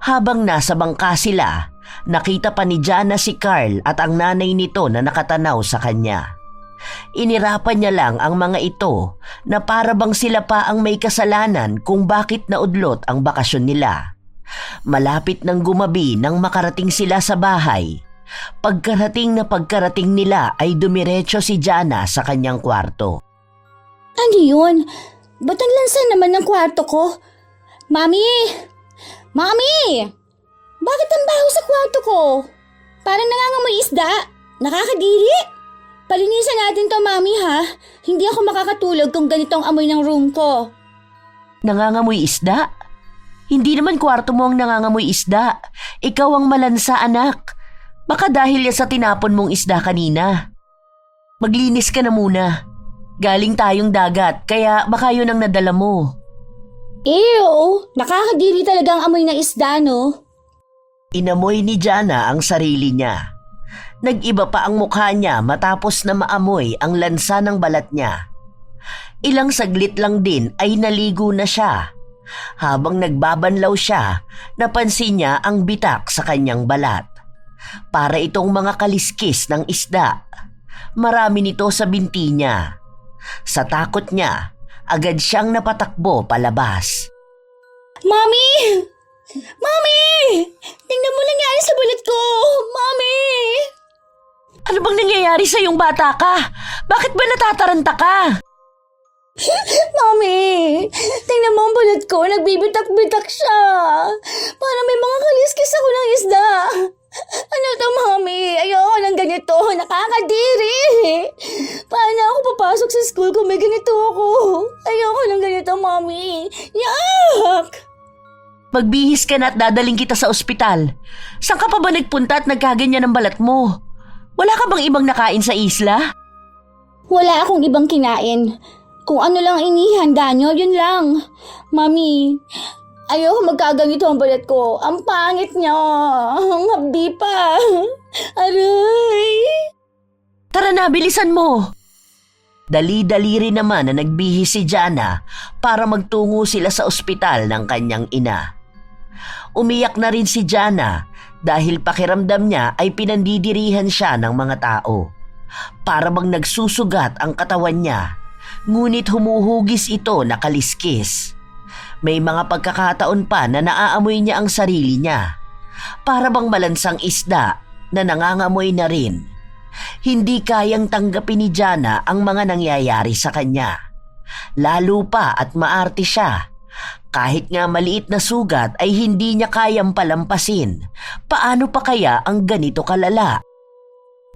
Habang nasa bangka sila, nakita pa ni Jana si Carl at ang nanay nito na nakatanaw sa kanya. Inirapan niya lang ang mga ito na para bang sila pa ang may kasalanan kung bakit naudlot ang bakasyon nila. Malapit nang gumabi nang makarating sila sa bahay. Pagkarating nila ay dumiretso si Jana sa kanyang kwarto. Ano yun? Ba't ang lansa naman ng kwarto ko? Mami! Mami! Bakit ang baho sa kwarto ko? Parang nangangamoy isda. Nakakadiri. Palinisan natin to, Mami, ha? Hindi ako makakatulog kung ganito ang amoy ng room ko. Nangangamoy isda? Hindi naman kwarto mo ang nangangamoy isda. Ikaw ang malansa, anak. Baka dahil yan sa tinapon mong isda kanina. Maglinis ka na muna. Galing tayong dagat, kaya baka yun ang nadala mo. Ew! Nakakadiri talaga ang amoy ng isda, no? Inamoy ni Jana ang sarili niya. Nag-iba pa ang mukha niya matapos na maamoy ang lansa ng balat niya. Ilang saglit lang din ay naligo na siya. Habang nagbabanlaw siya, napansin niya ang bitak sa kanyang balat. Para itong mga kaliskis ng isda. Marami nito sa binti niya. Sa takot niya, agad siyang napatakbo palabas. Mami! Mami! Tingnan mo nangyari sa balat ko! Mami! Ano bang nangyayari sa iyong bata ka? Bakit ba natataranta ka? Mami, tingnan mo ang balat ko, nagbibitak-bitak siya. Parang may mga kaliskis ako ng isda. Ano to, Mami? Ayoko ng ganito, nakakadiri. Paano ako papasok sa school kung may ganito ako? Ayoko ng ganito, Mami. Yak! Magbihis ka na at dadaling kita sa ospital. Saan ka pa ba nagpunta at nagkaganyan ng balat mo? Wala ka bang ibang nakain sa isla? Wala akong ibang kinain. Kung ano lang inihanda nyo, yun lang. Mami, ayoko magkaganito ang balat ko. Ang pangit niya. Ang habdi pa. Aray! Tara na, bilisan mo! Dali-dali rin naman na nagbihis si Jana para magtungo sila sa ospital ng kanyang ina. Umiyak na rin si Jana dahil pakiramdam niya ay pinandidirihan siya ng mga tao. Para bang nagsusugat ang katawan niya, ngunit humuhugis ito na kaliskis. May mga pagkakataon pa na naaamoy niya ang sarili niya. Para bang malansang isda na nangangamoy na rin. Hindi kayang tanggapin ni Jana ang mga nangyayari sa kanya. Lalo pa at maarte siya. Kahit nga maliit na sugat ay hindi niya kayang palampasin. Paano pa kaya ang ganito kalala?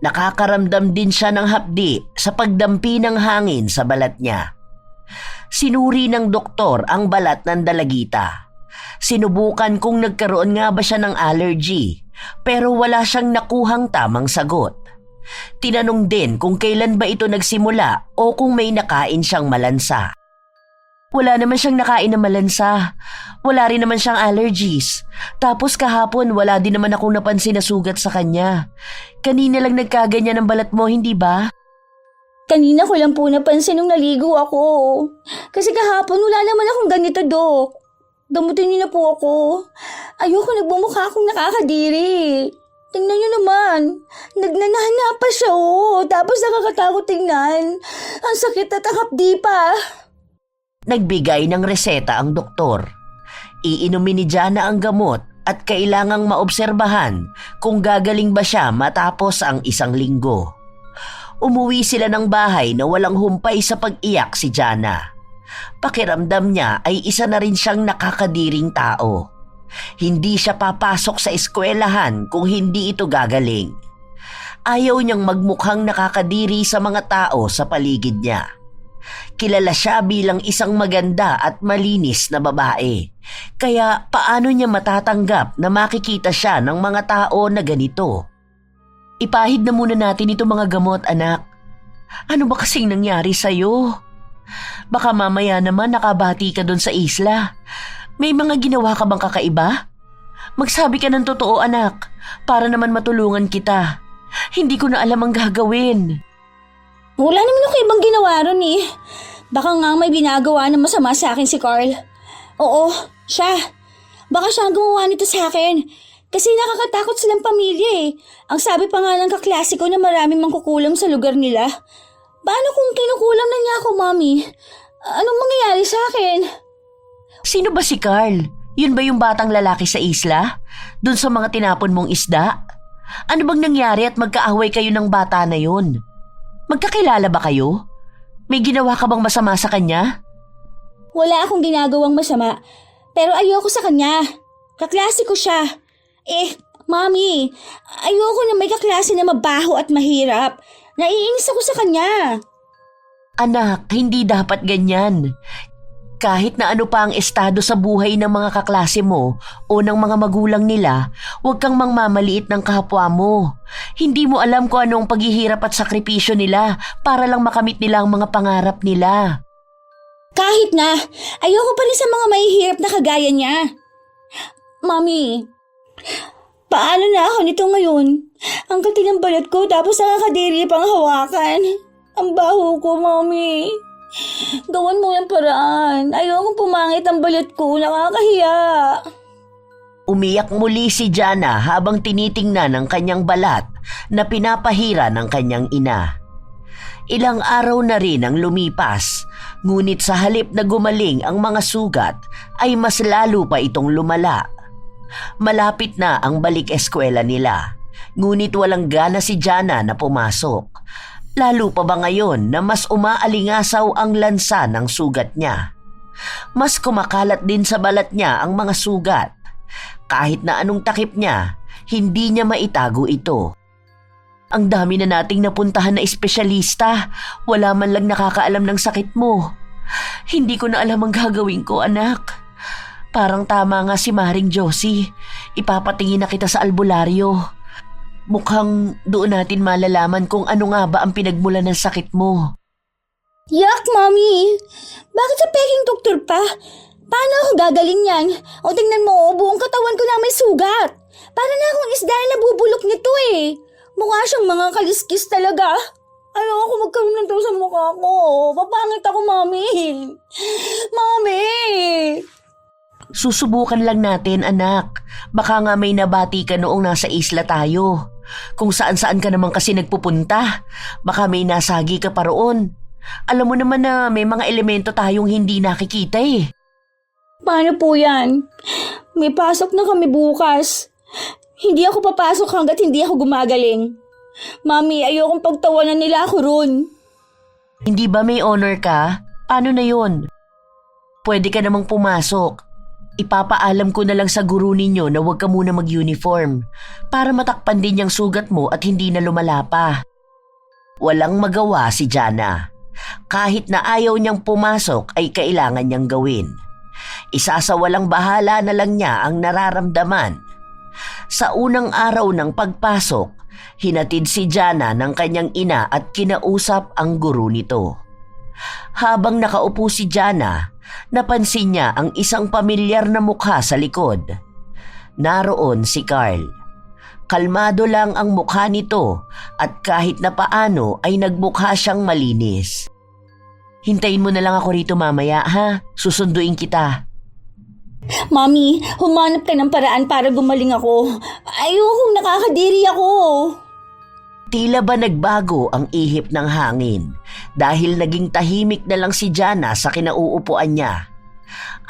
Nakakaramdam din siya ng hapdi sa pagdampi ng hangin sa balat niya. Sinuri ng doktor ang balat ng dalagita. Sinubukan kung nagkaroon nga ba siya ng allergy, pero wala siyang nakuhang tamang sagot. Tinanong din kung kailan ba ito nagsimula o kung may nakain siyang malansa. Wala naman siyang nakain na malansa. Wala rin naman siyang allergies. Tapos kahapon wala din naman akong napansin na sugat sa kanya. Kanina lang nagkaganyan ang balat mo, hindi ba? Kanina ko lang po napansin nung naligo ako. Kasi kahapon wala naman akong ganito, Dok. Gamutin niyo na po ako. Ayoko nagbumukha akong nakakadiri. Tingnan niyo naman. Nagnanana pa siya, oh. Tapos nakakatakot tingnan. Ang sakit at ang hapdi pa. Nagbigay ng reseta ang doktor. Iinumin ni Jana ang gamot at kailangang maobserbahan kung gagaling ba siya matapos ang 1 linggo. Umuwi sila ng bahay na walang humpay sa pag-iyak si Jana. Pakiramdam niya ay isa na rin siyang nakakadiring tao. Hindi siya papasok sa eskwelahan kung hindi ito gagaling. Ayaw niyang magmukhang nakakadiri sa mga tao sa paligid niya. Kilala siya bilang isang maganda at malinis na babae. Kaya paano niya matatanggap na makikita siya ng mga tao na ganito? Ipahid na muna natin ito mga gamot, anak. Ano ba kasing nangyari sa'yo? Baka mamaya naman nakabati ka doon sa isla. May mga ginawa ka bang kakaiba? Magsabi ka ng totoo, anak, para naman matulungan kita. Hindi ko na alam ang gagawin. Wala naman ako ibang ginawa ron eh. Baka nga may binagawa na masama sa akin si Carl. Oo, siya. Baka siya ang gumawa nito sa akin. Kasi nakakatakot silang pamilya eh. Ang sabi pa nga ng kaklase ko na maraming mangkukulam sa lugar nila. Paano kung kinukulam na niya ako, Mami? Anong mangyayari sa akin? Sino ba si Carl? Yun ba yung batang lalaki sa isla? Doon sa mga tinapon mong isda? Ano bang nangyari at magkaaway kayo ng bata na yun? Magkakilala ba kayo? May ginawa ka bang masama sa kanya? Wala akong ginagawang masama. Pero ayoko sa kanya. Kaklase ko siya. Mami, ayoko na may kaklase na mabaho at mahirap. Naiinis ako sa kanya. Anak, hindi dapat ganyan. Kahit na ano pa ang estado sa buhay ng mga kaklase mo o ng mga magulang nila, huwag kang mangmamaliit ng kapwa mo. Hindi mo alam kung anong paghihirap at sakripisyo nila para lang makamit nila ang mga pangarap nila. Kahit na, ayoko pa rin sa mga mahihirap na kagaya niya. Mami, paano na ako nito ngayon? Ang kati ng balat ko tapos nakakadiri pang hawakan. Ang baho ko, Mami. Gawan mo yung paraan. Ayokong pumangit ang balat ko. Nakakahiya. Umiyak muli si Jana habang tinitingnan ang kanyang balat na pinapahira ng kanyang ina. Ilang araw na rin ang lumipas, ngunit sa halip na gumaling ang mga sugat ay mas lalo pa itong lumala. Malapit na ang balik eskwela nila, ngunit walang gana si Jana na pumasok. Lalo pa ba ngayon na mas umaalingasaw ang lansa ng sugat niya? Mas kumakalat din sa balat niya ang mga sugat. Kahit na anong takip niya, hindi niya maitago ito. Ang dami na nating napuntahan na espesyalista, wala man lang nakakaalam ng sakit mo. Hindi ko na alam ang gagawin ko, anak. Parang tama nga si Maring Josie, ipapatingin na kita sa albularyo. Mukhang doon natin malalaman kung ano nga ba ang pinagmulan ng sakit mo. Yak, Mommy! Bakit sa peking doktor pa? Paano ako gagaling yan? O tingnan mo, buong katawan ko na may sugat. Para na akong isda na nabubulok nito eh. Mukha siyang mga kaliskis talaga. Ayoko magkaroon ng sa mukha ko. Papangit ako, Mommy. Mommy! Susubukan lang natin, anak. Baka nga may nabati ka noong nasa isla tayo. Kung saan-saan ka naman kasi nagpupunta. Baka may nasagi ka pa roon. Alam mo naman na may mga elemento tayong hindi nakikita eh. Paano po yan? May pasok na kami bukas. Hindi ako papasok hanggat hindi ako gumagaling. Mami, ayokong pagtawanan nila ako ron. Hindi ba may honor ka? Paano na yun? Pwede ka namang pumasok. Ipapaalam ko na lang sa guru ninyo na huwag ka muna mag-uniform para matakpan din yung sugat mo at hindi na lumala pa. Walang magawa si Jana. Kahit na ayaw niyang pumasok ay kailangan niyang gawin. Isasawalang bahala na lang niya ang nararamdaman. Sa unang araw ng pagpasok, hinatid si Jana ng kanyang ina at kinausap ang guru nito. Habang nakaupo si Jana, napansin niya ang isang pamilyar na mukha sa likod. Naroon si Carl. Kalmado lang ang mukha nito at kahit na paano ay nagmukha siyang malinis. Hintayin mo na lang ako rito mamaya, ha? Susunduin kita. Mami, humanap ka ng paraan para gumaling ako. Ayokong nakakadiri ako. Tila ba nagbago ang ihip ng hangin dahil naging tahimik na lang si Jana sa kinauupuan niya.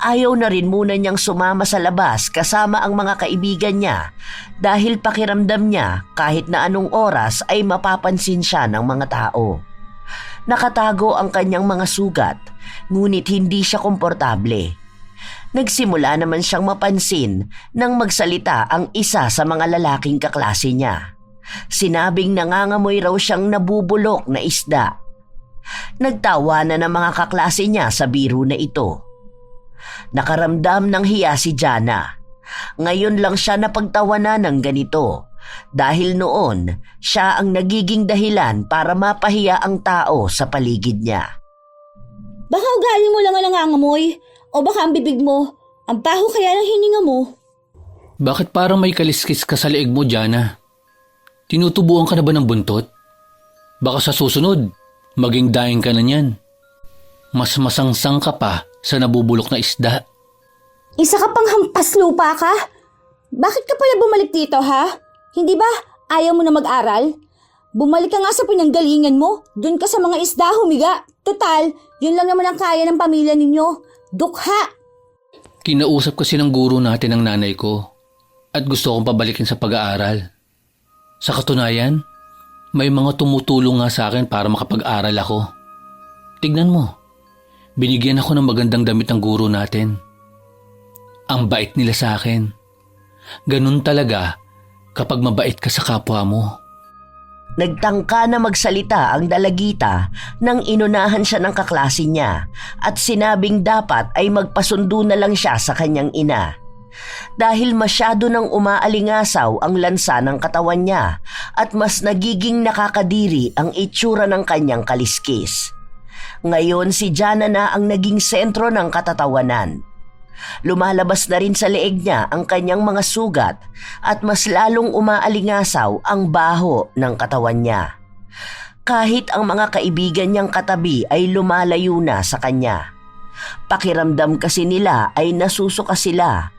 Ayaw na rin muna niyang sumama sa labas kasama ang mga kaibigan niya dahil pakiramdam niya kahit na anong oras ay mapapansin siya ng mga tao. Nakatago ang kanyang mga sugat, ngunit hindi siya komportable. Nagsimula naman siyang mapansin nang magsalita ang isa sa mga lalaking kaklase niya. Sinabing nangangamoy raw siyang nabubulok na isda. Nagtawa na ng mga kaklase niya sa biro na ito. Nakaramdam ng hiya si Jana. Ngayon lang siya napagtawanan ng ganito. Dahil noon, siya ang nagiging dahilan para mapahiya ang tao sa paligid niya. Baka ugali mo lang ang nangangamoy. O baka ang bibig mo. Ang baho kaya ng hininga mo. Bakit parang may kaliskis ka sa leeg mo, Jana? Tinutubuan ka na ba ng buntot? Baka sa susunod, maging daing ka na niyan. Mas masangsang ka pa sa nabubulok na isda. Isa ka pang hampas lupa ka? Bakit ka pala bumalik dito, ha? Hindi ba ayaw mo na mag-aral? Bumalik ka nga sa pinanggalingan mo. Doon ka sa mga isda humiga. Total, yun lang naman ang kaya ng pamilya ninyo. Dukha! Kinausap kasi ng guro natin ang nanay ko at gusto kong pabalikin sa pag-aaral. Sa katunayan, may mga tumutulong nga sa akin para makapag-aral ako. Tignan mo, binigyan ako ng magandang damit ng guro natin. Ang bait nila sa akin. Ganun talaga kapag mabait ka sa kapwa mo. Nagtangka na magsalita ang dalagita nang inunahan siya ng kaklase niya at sinabing dapat ay magpasundo na lang siya sa kanyang ina. Dahil masyado nang umaalingasaw ang lansa ng katawan niya at mas nagiging nakakadiri ang itsura ng kanyang kaliskis. Ngayon si Jana na ang naging sentro ng katatawanan. Lumalabas na rin sa leeg niya ang kanyang mga sugat at mas lalong umaalingasaw ang baho ng katawan niya. Kahit ang mga kaibigan niyang katabi ay lumalayo na sa kanya. Pakiramdam kasi nila ay nasusuka sila.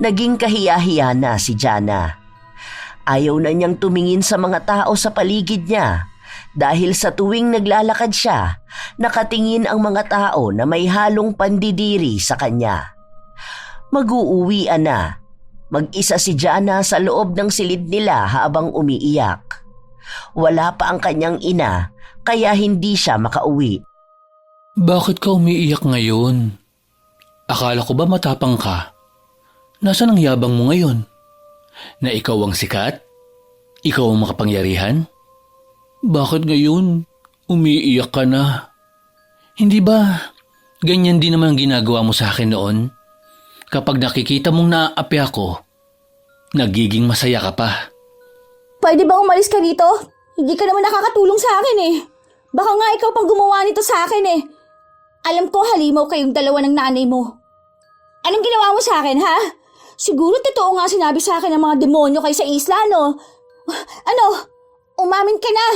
Naging kahiya-hiya na si Jana. Ayaw na niyang tumingin sa mga tao sa paligid niya dahil sa tuwing naglalakad siya, nakatingin ang mga tao na may halong pandidiri sa kanya. Mag-uuwian na. Mag-isa si Jana sa loob ng silid nila habang umiiyak. Wala pa ang kanyang ina kaya hindi siya makauwi. Bakit ka umiiyak ngayon? Akala ko ba matapang ka? Nasaan ang yabang mo ngayon? Na ikaw ang sikat? Ikaw ang makapangyarihan? Bakit ngayon umiiyak ka na? Hindi ba ganyan din naman ang ginagawa mo sa akin noon? Kapag nakikita mong naaapi ako, nagiging masaya ka pa. Pwede ba umalis ka dito? Hindi ka naman nakakatulong sa akin eh. Baka nga ikaw pang gumawa nito sa akin eh. Alam ko halimaw kayong dalawa ng nanay mo. Anong ginawa mo sa akin, ha? Siguro totoo nga sinabi sa akin ng mga demonyo kayo sa isla, no? Ano? Umamin ka na.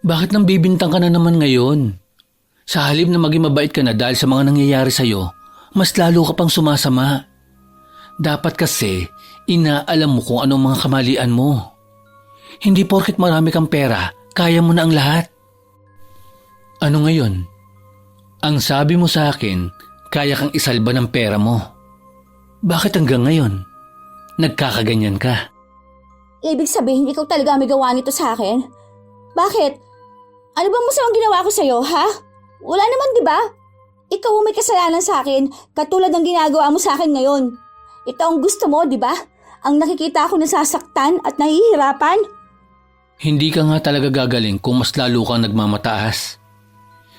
Bakit nang bibintang ka na naman ngayon? Sa halip na maging mabait ka na dahil sa mga nangyayari sa'yo, mas lalo ka pang sumasama. Dapat kasi, inaalam mo kung anong mga kamalian mo. Hindi porket marami kang pera, kaya mo na ang lahat. Ano ngayon? Ang sabi mo sa akin, kaya kang isalba ng pera mo. Bakit hanggang ngayon? Nagkakaganyan ka. Ibig sabihin ikaw talaga may gawa nito sa akin? Bakit? Ano bang masamang ginawa ko sa'yo, ha? Wala naman, di ba? Ikaw ang may kasalanan sa akin, katulad ng ginagawa mo sa akin ngayon. Ito ang gusto mo, di ba? Ang nakikita ako nasasaktan at nahihirapan. Hindi ka nga talaga gagaling kung mas lalo kang nagmamataas.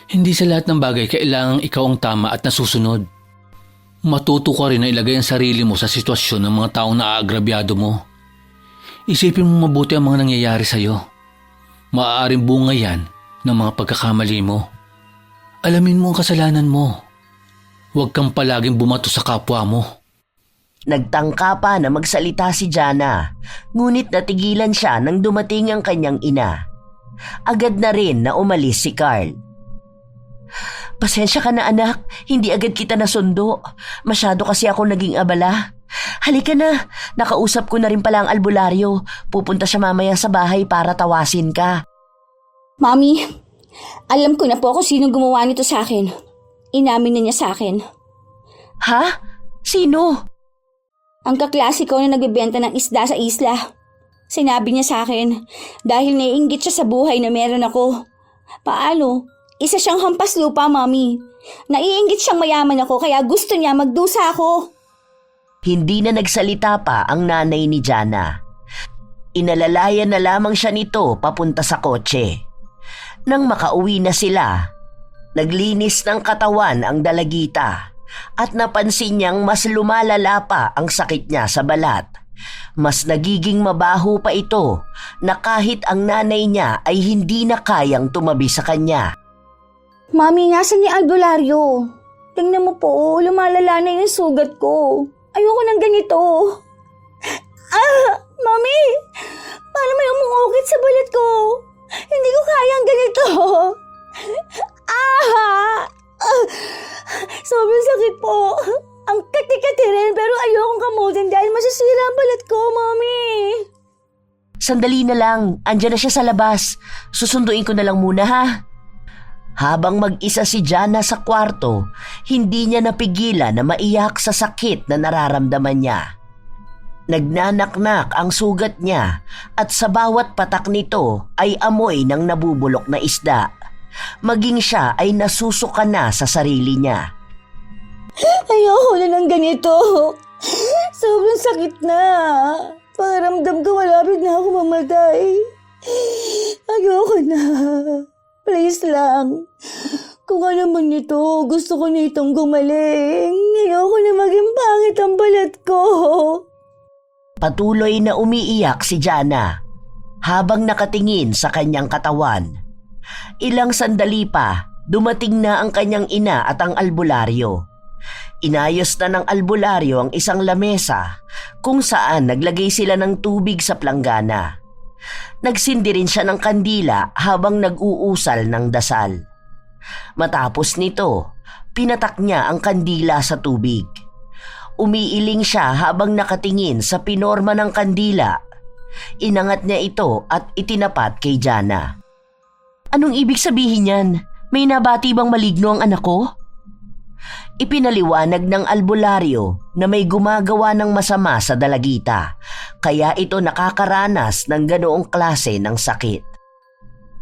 Hindi sa lahat ng bagay kailangang ikaw ang tama at nasusunod. Matuto ka rin na ilagay ang sarili mo sa sitwasyon ng mga taong naaagrabyado mo. Isipin mo mabuti ang mga nangyayari sa'yo. Maaaring bunga yan ng mga pagkakamali mo. Alamin mo ang kasalanan mo. Huwag kang palaging bumato sa kapwa mo. Nagtangka pa na magsalita si Jana, ngunit natigilan siya nang dumating ang kanyang ina. Agad na rin na umalis si Carl. Pasensya ka na anak, hindi agad kita nasundo. Masyado kasi ako naging abala. Halika na, nakausap ko na rin pala ang albularyo. Pupunta siya mamaya sa bahay para tawasin ka. Mami, alam ko na po kung sino gumawa nito sa akin. Inamin na niya sa akin. Ha? Sino? Ang kaklase ko na nagbebenta ng isda sa isla. Sinabi niya sa akin dahil naiinggit siya sa buhay na meron ako. Paano? Isa siyang hampas lupa, Mami. Naiinggit siyang mayaman ako kaya gusto niya magdusa ako. Hindi na nagsalita pa ang nanay ni Jana. Inalalayan na lamang siya nito papunta sa kotse. Nang makauwi na sila, naglinis ng katawan ang dalagita at napansin niyang mas lumalala pa ang sakit niya sa balat. Mas nagiging mabaho pa ito na kahit ang nanay niya ay hindi na kayang tumabi sa kanya. Mami, nasan ni albularyo? Tingnan mo po, lumalala na yung sugat ko. Ayoko ng ganito. Mami! Paano may umuukit sa balat ko? Hindi ko kayang ganito. Sobrang sakit po. Ang kati-kati rin pero ayokong kamutin dahil masisira ang balat ko, Mami. Sandali na lang, andyan na siya sa labas. Susunduin ko na lang muna ha. Habang mag-isa si Jana sa kwarto, hindi niya napigilan na maiyak sa sakit na nararamdaman niya. Nagnanaknak ang sugat niya at sa bawat patak nito ay amoy ng nabubulok na isda. Maging siya ay nasusuka na sa sarili niya. Ayoko na ng ganito. Sobrang sakit na. Pakiramdam ko malapit na ako mamatay. Ayoko na. Please lang. Kung ano man ito, gusto ko na itong gumaling. Ayoko na maging pangit ang balat ko. Patuloy na umiiyak si Jana habang nakatingin sa kanyang katawan. Ilang sandali pa, dumating na ang kanyang ina at ang albularyo. Inayos na ng albularyo ang isang lamesa kung saan naglagay sila ng tubig sa planggana. Nagsindi rin siya ng kandila habang nag-uusal ng dasal. Matapos nito, pinatak niya ang kandila sa tubig. Umiiling siya habang nakatingin sa pinorma ng kandila. Inangat niya ito at itinapat kay Jana. Anong ibig sabihin yan? May nabati bang maligno ang anak ko? Ipinaliwanag ng albularyo na may gumagawa ng masama sa dalagita, kaya ito nakakaranas ng ganoong klase ng sakit.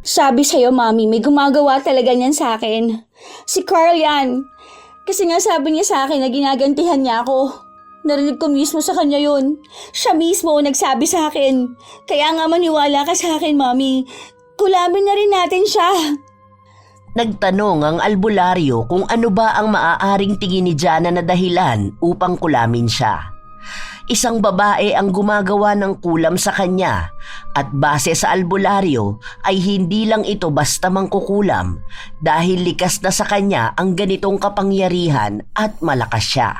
Sabi sa'yo, Mami, may gumagawa talaga niyan sa akin. Si Carl yan. Kasi nga sabi niya sa akin na ginagantihan niya ako. Narinig ko mismo sa kanya yun. Siya mismo nagsabi sa akin. Kaya nga maniwala ka sa akin, Mami. Kulamin na rin natin siya. Nagtanong ang albularyo kung ano ba ang maaaring tingin ni Jana na dahilan upang kulamin siya. Isang babae ang gumagawa ng kulam sa kanya at base sa albularyo ay hindi lang ito basta mangkukulam dahil likas na sa kanya ang ganitong kapangyarihan at malakas siya.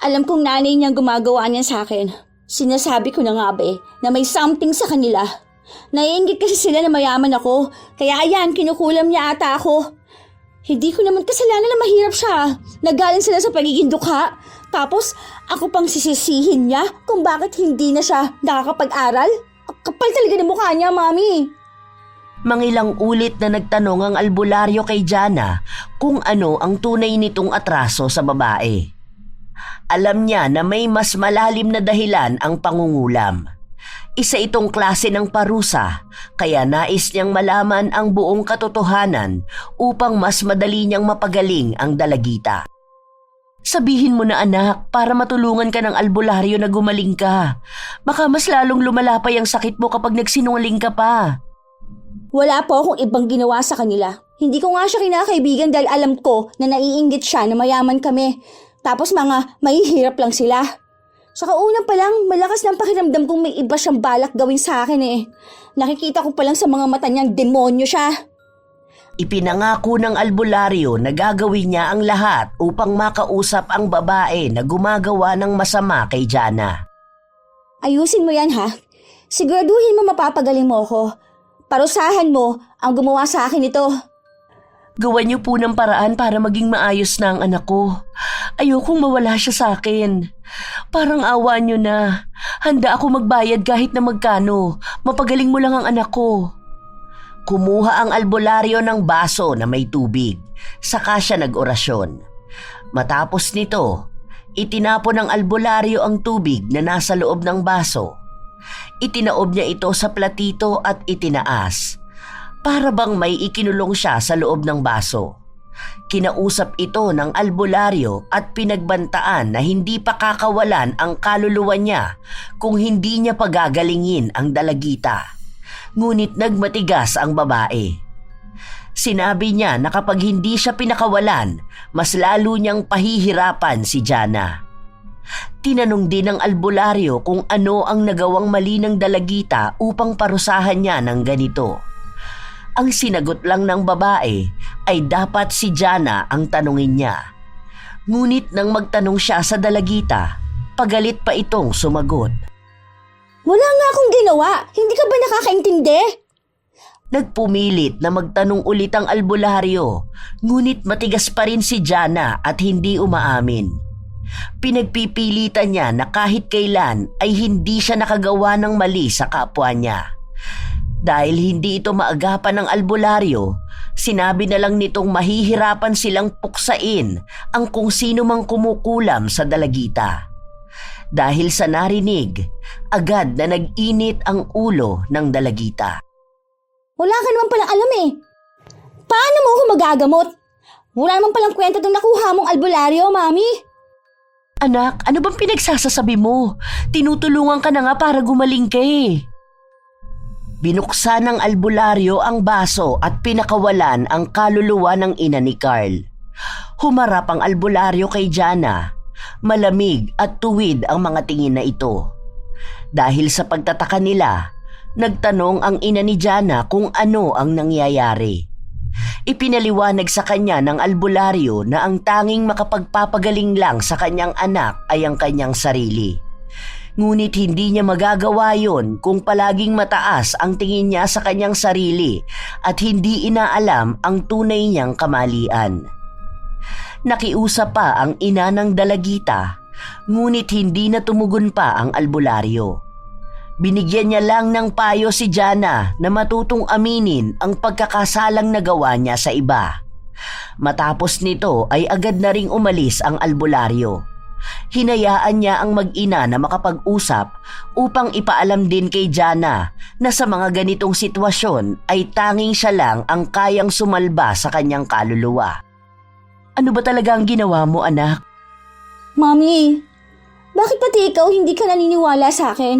Alam kong nanay niyang gumagawa niyan sa akin. Sinasabi ko na nga na may something sa kanila. Naiinggit kasi sila na mayaman ako, kaya ayan, kinukulam niya ata ako. Hindi ko naman kasalanan na mahirap siya. Nagaling sila sa pagiging dukha. Tapos, ako pang sisisihin niya kung bakit hindi na siya nakakapag-aral. Kapal talaga ng mukha niya, Mami. Mangilang ulit na nagtanong ang albularyo kay Jana kung ano ang tunay nitong atraso sa babae. Alam niya na may mas malalim na dahilan ang pangungulam. Isa itong klase ng parusa, kaya nais niyang malaman ang buong katotohanan upang mas madali niyang mapagaling ang dalagita. Sabihin mo na anak, para matulungan ka ng albularyo na gumaling ka. Baka mas lalong lumalapay ang sakit mo kapag nagsinungaling ka pa. Wala po akong ibang ginawa sa kanila. Hindi ko nga siya kinakaibigan dahil alam ko na naiinggit siya na mayaman kami. Tapos mga mahihirap lang sila. Saka una pa lang, malakas ng pakiramdam kung may iba siyang balak gawin sa akin eh. Nakikita ko pa lang sa mga mata niyang demonyo siya. Ipinangako ng albularyo na gagawin niya ang lahat upang makausap ang babae na gumagawa ng masama kay Jana. Ayusin mo yan ha. Siguraduhin mo mapapagaling mo ako. Parusahan mo ang gumawa sa akin ito. Gawan niyo po ng paraan para maging maayos na ang anak ko. Ayokong mawala siya sa akin. Parang awa niyo na. Handa ako magbayad kahit na magkano. Mapagaling mo lang ang anak ko. Kumuha ang albularyo ng baso na may tubig. Saka siya nag-orasyon. Matapos nito, itinapon ng albularyo ang tubig na nasa loob ng baso. Itinaob niya ito sa platito at itinaas. Para bang may ikinulong siya sa loob ng baso. Kinausap ito ng albularyo at pinagbantaan na hindi pa kakawalan ang kaluluwa niya kung hindi niya pagagalingin ang dalagita. Ngunit nagmatigas ang babae. Sinabi niya na kapag hindi siya pinakawalan, mas lalo niyang pahihirapan si Jana. Tinanong din ng albularyo kung ano ang nagawang mali ng dalagita upang parusahan niya ng ganito. Ang sinagot lang ng babae ay dapat si Jana ang tanungin niya. Ngunit nang magtanong siya sa dalagita, pagalit pa itong sumagot. Wala nga akong ginawa. Hindi ka ba nakakaintindi? Nagpumilit na magtanong ulit ang albularyo, ngunit matigas pa rin si Jana at hindi umaamin. Pinagpipilitan niya na kahit kailan ay hindi siya nakagawa ng mali sa kapwa niya. Dahil hindi ito maagapan ng albularyo, sinabi na lang nitong mahihirapan silang puksain ang kung sino mang kumukulam sa dalagita. Dahil sa narinig, agad na nag-init ang ulo ng dalagita. Wala ka naman palang alam eh. Paano mo ako magagamot? Wala naman palang kwenta itong nakuha mong albularyo, Mami. Anak, ano bang pinagsasasabi mo? Tinutulungan ka na nga para gumaling ka eh. Binuksan ng albularyo ang baso at pinakawalan ang kaluluwa ng ina ni Carl. Humarap ang albularyo kay Jana. Malamig at tuwid ang mga tingin na ito. Dahil sa pagtataka nila, nagtanong ang ina ni Jana kung ano ang nangyayari. Ipinaliwanag sa kanya ng albularyo na ang tanging makapagpapagaling lang sa kanyang anak ay ang kanyang sarili. Ngunit hindi niya magagawa yon kung palaging mataas ang tingin niya sa kanyang sarili at hindi inaalam ang tunay niyang kamalian. Nakiusap pa ang ina ng dalagita, ngunit hindi na tumugon pa ang albularyo. Binigyan niya lang ng payo si Jana na matutong aminin ang pagkakasalang nagawa niya sa iba. Matapos nito ay agad na ring umalis ang albularyo. Hinayaan niya ang mag-ina na makapag-usap upang ipaalam din kay Jana na sa mga ganitong sitwasyon ay tanging siya lang ang kayang sumalba sa kanyang kaluluwa. Ano ba talaga ang ginawa mo, anak? Mami, bakit pati ikaw hindi ka naniniwala sa akin?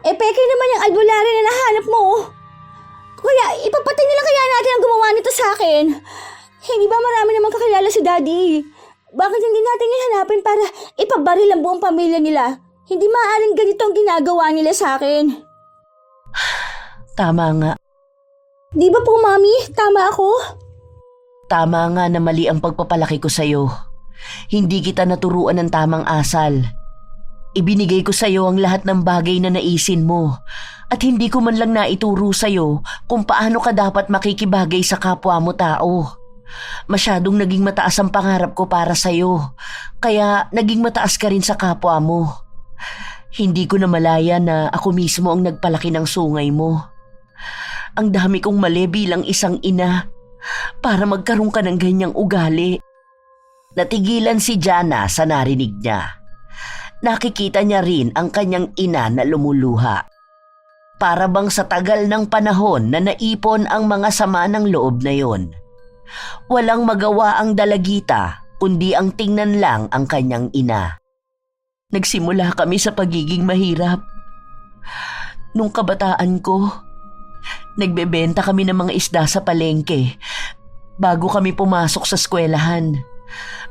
Peke naman yung albularyo na nahanap mo. Kaya ipapatay na lang kaya natin ang gumawa nito sa akin. Hindi ba marami namang kakilala si Daddy? Bakit hindi natin yung hanapin para ipabaril ang buong pamilya nila? Hindi maaaring ganito ang ginagawa nila sa akin. Tama nga. Di ba po, Mami? Tama ako? Tama nga na mali ang pagpapalaki ko sa'yo. Hindi kita naturuan ng tamang asal. Ibinigay ko sa'yo ang lahat ng bagay na naisin mo at hindi ko man lang naituro sa'yo kung paano ka dapat makikibagay sa kapwa mo tao. Masyadong naging mataas ang pangarap ko para sa'yo, kaya naging mataas ka rin sa kapwa mo. Hindi ko na malaya na ako mismo ang nagpalaki ng sungay mo. Ang dami kong mali bilang isang ina para magkaroon ka ng ganyang ugali. Natigilan si Jana sa narinig niya. Nakikita niya rin ang kanyang ina na lumuluha. Para bang sa tagal ng panahon na naipon ang mga sama ng loob na yon. Walang magawa ang dalagita kundi ang tingnan lang ang kanyang ina. Nagsimula kami sa pagiging mahirap. Nung kabataan ko, nagbebenta kami ng mga isda sa palengke bago kami pumasok sa eskwelahan.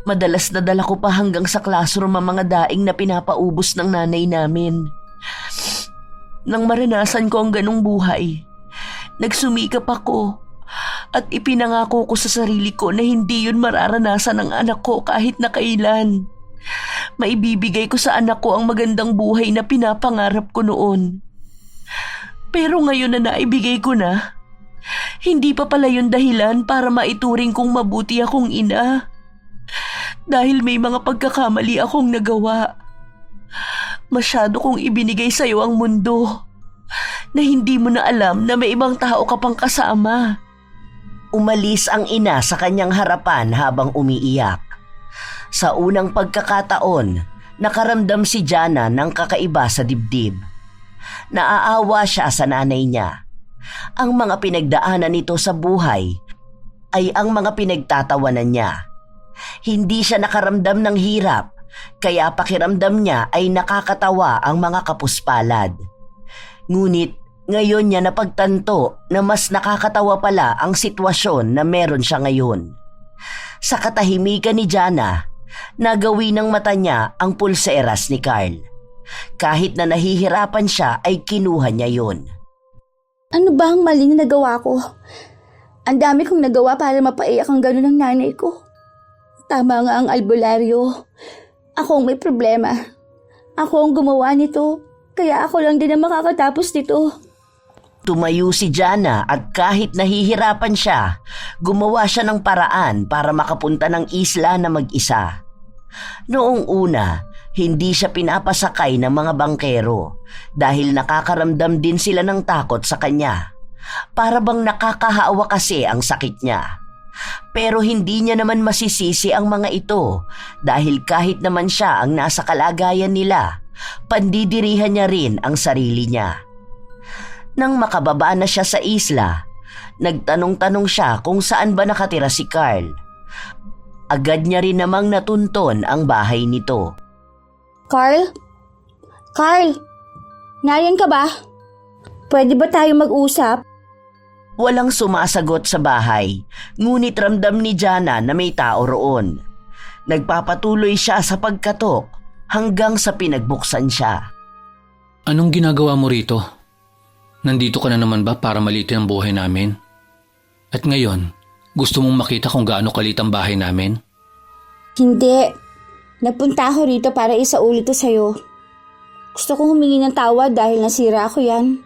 Madalas nadala ko pa hanggang sa classroom ang mga daing na pinapaubos ng nanay namin. Nang maranasan ko ang ganong buhay, nagsumikap ako at ipinangako ko sa sarili ko na hindi yun mararanasan ng anak ko kahit na kailan. Maibibigay ko sa anak ko ang magandang buhay na pinapangarap ko noon. Pero ngayon na naibigay ko na, hindi pa pala yun dahilan para maituring kong mabuti akong ina. Dahil may mga pagkakamali akong nagawa. Masyado kong ibinigay sa'yo ang mundo na hindi mo na alam na may ibang tao ka pang kasama. Umalis ang ina sa kanyang harapan habang umiiyak. Sa unang pagkakataon, nakaramdam si Jana ng kakaiba sa dibdib. Naaawa siya sa nanay niya. Ang mga pinagdaanan nito sa buhay ay ang mga pinagtatawanan niya. Hindi siya nakaramdam ng hirap, kaya pakiramdam niya ay nakakatawa ang mga kapuspalad. Ngunit ngayon niya napagtanto na mas nakakatawa pala ang sitwasyon na meron siya ngayon. Sa katahimikan ni Jana, nagawi ng mata niya ang pulseras ni Carl. Kahit na nahihirapan siya ay kinuha niya yon. Ano ba ang maling nagawa ko? Ang dami kong nagawa para mapaiyak ang gano'n ng nanay ko. Tama nga ang albularyo. Ako ang may problema. Ako ang gumawa nito, kaya ako lang din ang makakatapos nito. Tumayo si Jana at kahit nahihirapan siya, gumawa siya ng paraan para makapunta ng isla na mag-isa. Noong una, hindi siya pinapasakay ng mga bangkero dahil nakakaramdam din sila ng takot sa kanya. Para bang nakakahawa kasi ang sakit niya. Pero hindi niya naman masisisi ang mga ito dahil kahit naman siya ang nasa kalagayan nila, pandidirihan niya rin ang sarili niya. Nang makababa na siya sa isla, nagtanong-tanong siya kung saan ba nakatira si Carl. Agad niya rin namang natunton ang bahay nito. Carl? Carl? Nariyan ka ba? Pwede ba tayo mag-usap? Walang sumasagot sa bahay, ngunit ramdam ni Jana na may tao roon. Nagpapatuloy siya sa pagkatok hanggang sa pinagbuksan siya. Anong ginagawa mo rito? Nandito ka na naman ba para malitin ang buhay namin? At ngayon, gusto mong makita kung gaano kalit ang bahay namin? Hindi. Nagpunta ako rito para isaulit to sa'yo. Gusto kong humingi ng tawad dahil nasira ako yan.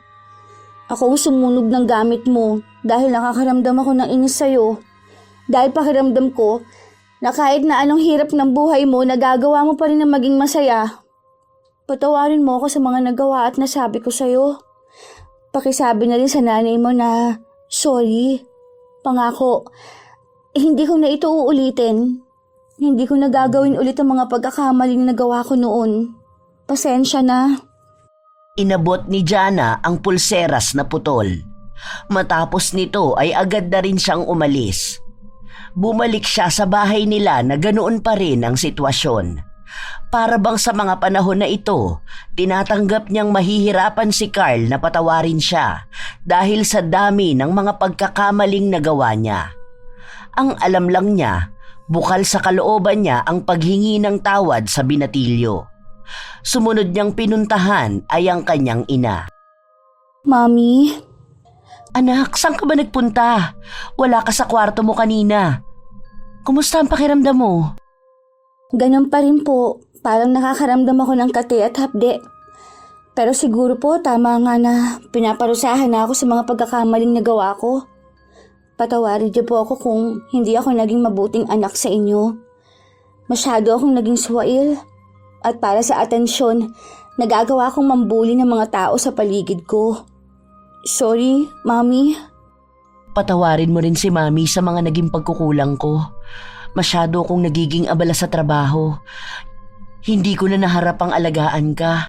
Ako ang sumunog ng gamit mo dahil nakakaramdam ako ng inis sa'yo. Dahil pakiramdam ko na kahit na anong hirap ng buhay mo, nagagawa mo pa rin na maging masaya. Patawarin mo ako sa mga nagawa at nasabi ko sa'yo. Pakisabi na rin sa nanay mo na sorry. Pangako, Hindi ko na ito uulitin. Hindi ko na gagawin ulit ang mga pagkakamaling nagawa ko noon. Pasensya na. Inabot ni Jana ang pulseras na putol. Matapos nito ay agad na rin siyang umalis. Bumalik siya sa bahay nila na ganoon pa rin ang sitwasyon. Para bang sa mga panahon na ito, tinatanggap niyang mahihirapan si Carl na patawarin siya dahil sa dami ng mga pagkakamaling nagawa niya. Ang alam lang niya, bukal sa kalooban niya ang paghingi ng tawad sa binatilyo. Sumunod niyang pinuntahan ay ang kanyang ina. Mami, Anak, saan ka ba nagpunta? Wala ka sa kwarto mo kanina. Kumusta ang pakiramdam mo? ganun pa rin po. Parang nakakaramdam ako ng kati at hapde. Pero siguro po tama nga na pinaparusahan na ako sa mga pagkakamaling nagawa ko. Patawarin niyo po ako kung hindi ako naging mabuting anak sa inyo. Masyado akong naging swail. At para sa atensyon, nagagawa akong mambuli ng mga tao sa paligid ko. Sorry, Mami. Patawarin mo rin si Mami sa mga naging pagkukulang ko. Masyado akong nagiging abala sa trabaho. Hindi ko na naharap ang alagaan ka.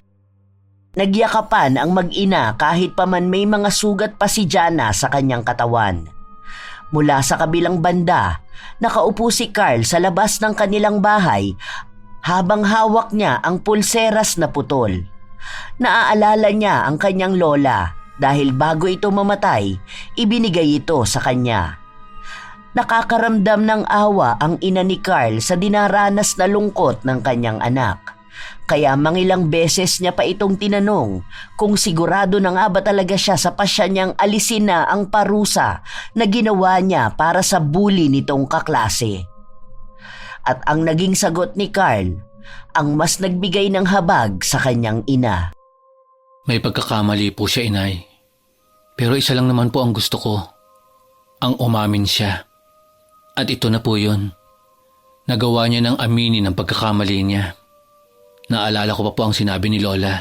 Nagyakapan ang mag-ina kahit pa man may mga sugat pa si Jana sa kanyang katawan. Mula sa kabilang banda, nakaupo si Carl sa labas ng kanilang bahay habang hawak niya ang pulseras na putol. Naaalala niya ang kanyang lola dahil bago ito mamatay, ibinigay ito sa kanya. Nakakaramdam ng awa ang ina ni Carl sa dinaranas na lungkot ng kanyang anak. Kaya mangilang beses niya pa itong tinanong kung sigurado na nga ba talaga siya sa pasya niyang alisin na ang parusa na ginawa niya para sa bully nitong kaklase. At ang naging sagot ni Carl, ang mas nagbigay ng habag sa kanyang ina. May pagkakamali po siya, inay. Pero isa lang naman po ang gusto ko. Ang umamin siya. At ito na po yun. Nagawa niya ng aminin ang pagkakamali niya. Naalala ko pa po ang sinabi ni Lola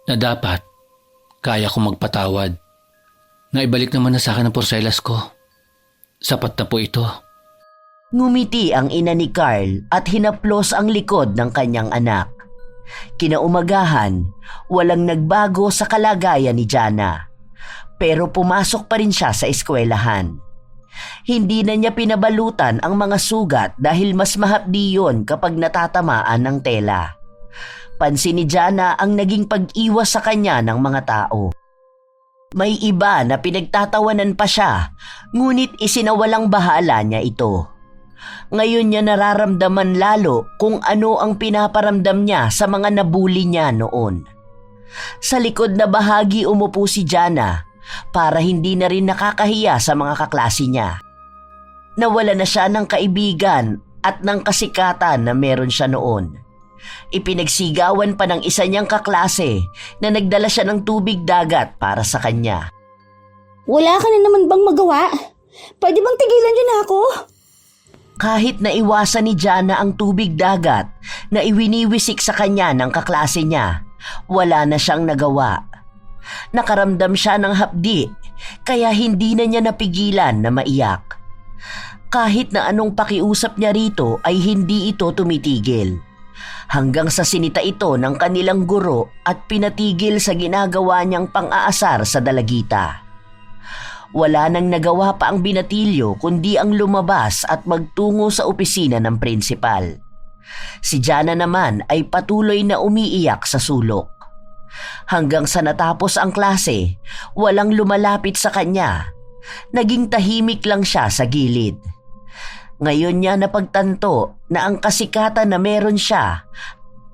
na dapat kaya kong magpatawad. Naibalik naman na sa akin ang porselas ko. Sapat na po ito. Ngumiti ang ina ni Carl at hinaplos ang likod ng kanyang anak. Kinaumagahan, walang nagbago sa kalagayan ni Jana. Pero pumasok pa rin siya sa eskwelahan. Hindi na niya pinabalutan ang mga sugat dahil mas mahapdi yun kapag natatamaan ng tela. Pansin ni Jana ang naging pag-iwas sa kanya ng mga tao. May iba na pinagtatawanan pa siya, ngunit isinawalang bahala niya ito. Ngayon niya nararamdaman lalo kung ano ang pinaparamdam niya sa mga nabuli niya noon. Sa likod na bahagi umupo si Jana para hindi na rin nakakahiya sa mga kaklase niya. Nawala na siya ng kaibigan at ng kasikatan na meron siya noon. Ipinagsigawan pa ng isa niyang kaklase na nagdala siya ng tubig dagat para sa kanya. Wala ka na naman bang magawa? Pwede bang tigilan niyo na ako? Kahit naiwasan ni Jana ang tubig dagat na iwiniwisik sa kanya ng kaklase niya, wala na siyang nagawa. Nakaramdam siya ng hapdi, kaya hindi na niya napigilan na maiyak. Kahit na anong pakiusap niya rito ay hindi ito tumitigil. Hanggang sa sinita ito ng kanilang guro at pinatigil sa ginagawa niyang pang-aasar sa dalagita. Wala nang nagawa pa ang binatilyo kundi ang lumabas at magtungo sa opisina ng prinsipal. Si Jana naman ay patuloy na umiiyak sa sulok. Hanggang sa natapos ang klase, walang lumalapit sa kanya. Naging tahimik lang siya sa gilid. Ngayon niya napagtanto na ang kasikatan na meron siya,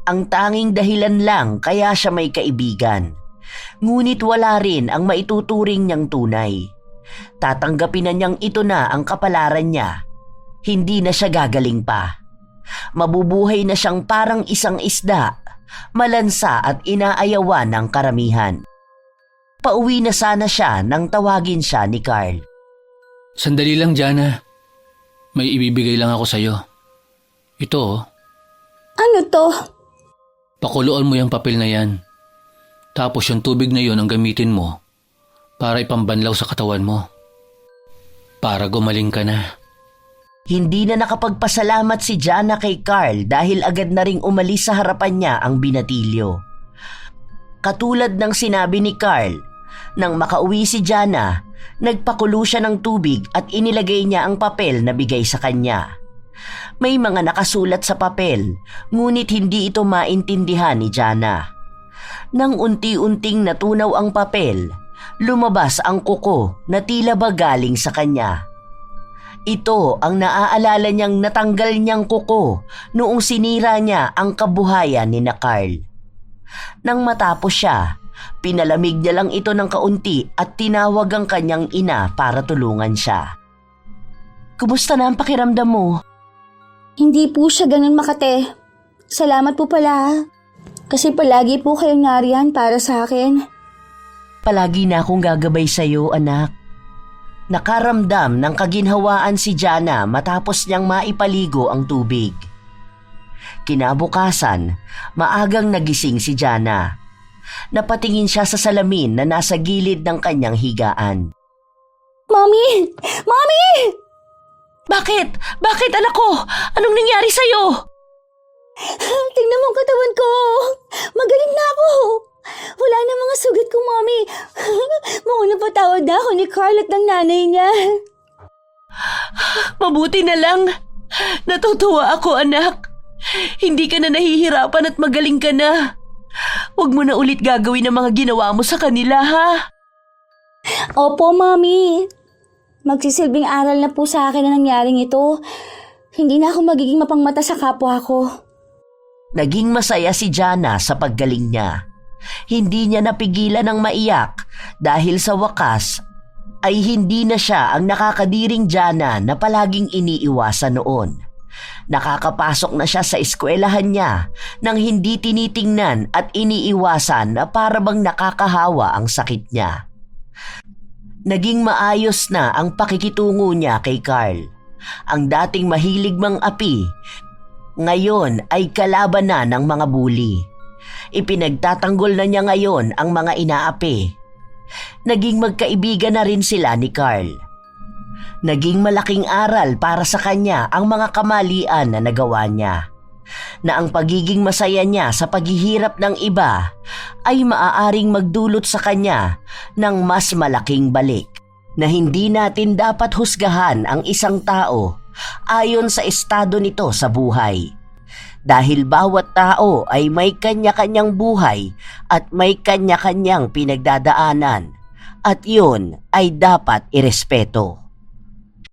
ang tanging dahilan lang kaya siya may kaibigan. Ngunit wala rin ang maituturing niyang tunay. Tatanggapin na niyang ito na ang kapalaran niya. Hindi na siya gagaling pa. Mabubuhay na siyang parang isang isda, malansa at inaayawan ng karamihan. Pauwi na sana siya nang tawagin siya ni Carl. Sandali lang, Jana. May ibibigay lang ako sa'yo. Ito, oh. Ano to? Pakuluan mo yung papel na yan. Tapos yung tubig na yun ang gamitin mo para ipambanlaw sa katawan mo. Para gumaling ka na. Hindi na nakapagpasalamat si Jana kay Carl dahil agad na ring umalis sa harapan niya ang binatilyo. Katulad ng sinabi ni Carl, nang makauwi si Jana, nagpakulo siya ng tubig at inilagay niya ang papel na bigay sa kanya. May mga nakasulat sa papel, ngunit hindi ito maintindihan ni Jana. Nang unti-unting natunaw ang papel, lumabas ang kuko na tila ba galing sa kanya. Ito ang naaalala niyang natanggal niyang kuko noong sinira niya ang kabuhayan ni na Carl. Nang matapos siya, pinalamig niya lang ito ng kaunti at tinawag ang kanyang ina para tulungan siya. Kumusta na ang pakiramdam mo? Hindi po siya ganun, Makate. Salamat po pala. Kasi palagi po kayong nariyan para sa akin. Palagi na akong gagabay sa iyo, anak. Nakaramdam ng kaginhawaan si Jana matapos niyang maipaligo ang tubig. Kinabukasan, maagang nagising si Jana. Napatingin siya sa salamin na nasa gilid ng kanyang higaan. Mommy! Mommy! Bakit? Bakit, anak ko? Anong nangyari sa'yo? Tingnan mo ang katawan ko. Magaling na ako. Wala na mga sugat ko, Mommy. Mauna patawad na ako ni Carl at ng nanay niya. Mabuti na lang. Natutuwa ako, anak. Hindi ka na nahihirapan at magaling ka na. Huwag mo na ulit gagawin ang mga ginawa mo sa kanila, ha? Opo, Mommy. Magsisilbing aral na po sa akin na nangyaring ito. Hindi na ako magiging mapangmata sa kapwa ko. Naging masaya si Jana sa paggaling niya. Hindi niya napigilan ng maiyak dahil sa wakas ay hindi na siya ang nakakadiring Jana na palaging iniiwasan noon. Nakakapasok na siya sa eskwelahan niya nang hindi tinitingnan at iniiwasan na para bang nakakahawa ang sakit niya. Naging maayos na ang pakikitungo niya kay Carl. Ang dating mahilig mang api, ngayon ay kalaban na ng mga bully. Ipinagtatanggol na niya ngayon ang mga inaapi. Naging magkaibigan na rin sila ni Carl. Naging malaking aral para sa kanya ang mga kamalian na nagawa niya. Na ang pagiging masaya niya sa paghihirap ng iba ay maaaring magdulot sa kanya ng mas malaking balik. Na hindi natin dapat husgahan ang isang tao ayon sa estado nito sa buhay. Dahil bawat tao ay may kanya-kanyang buhay at may kanya-kanyang pinagdadaanan. At yun ay dapat irespeto.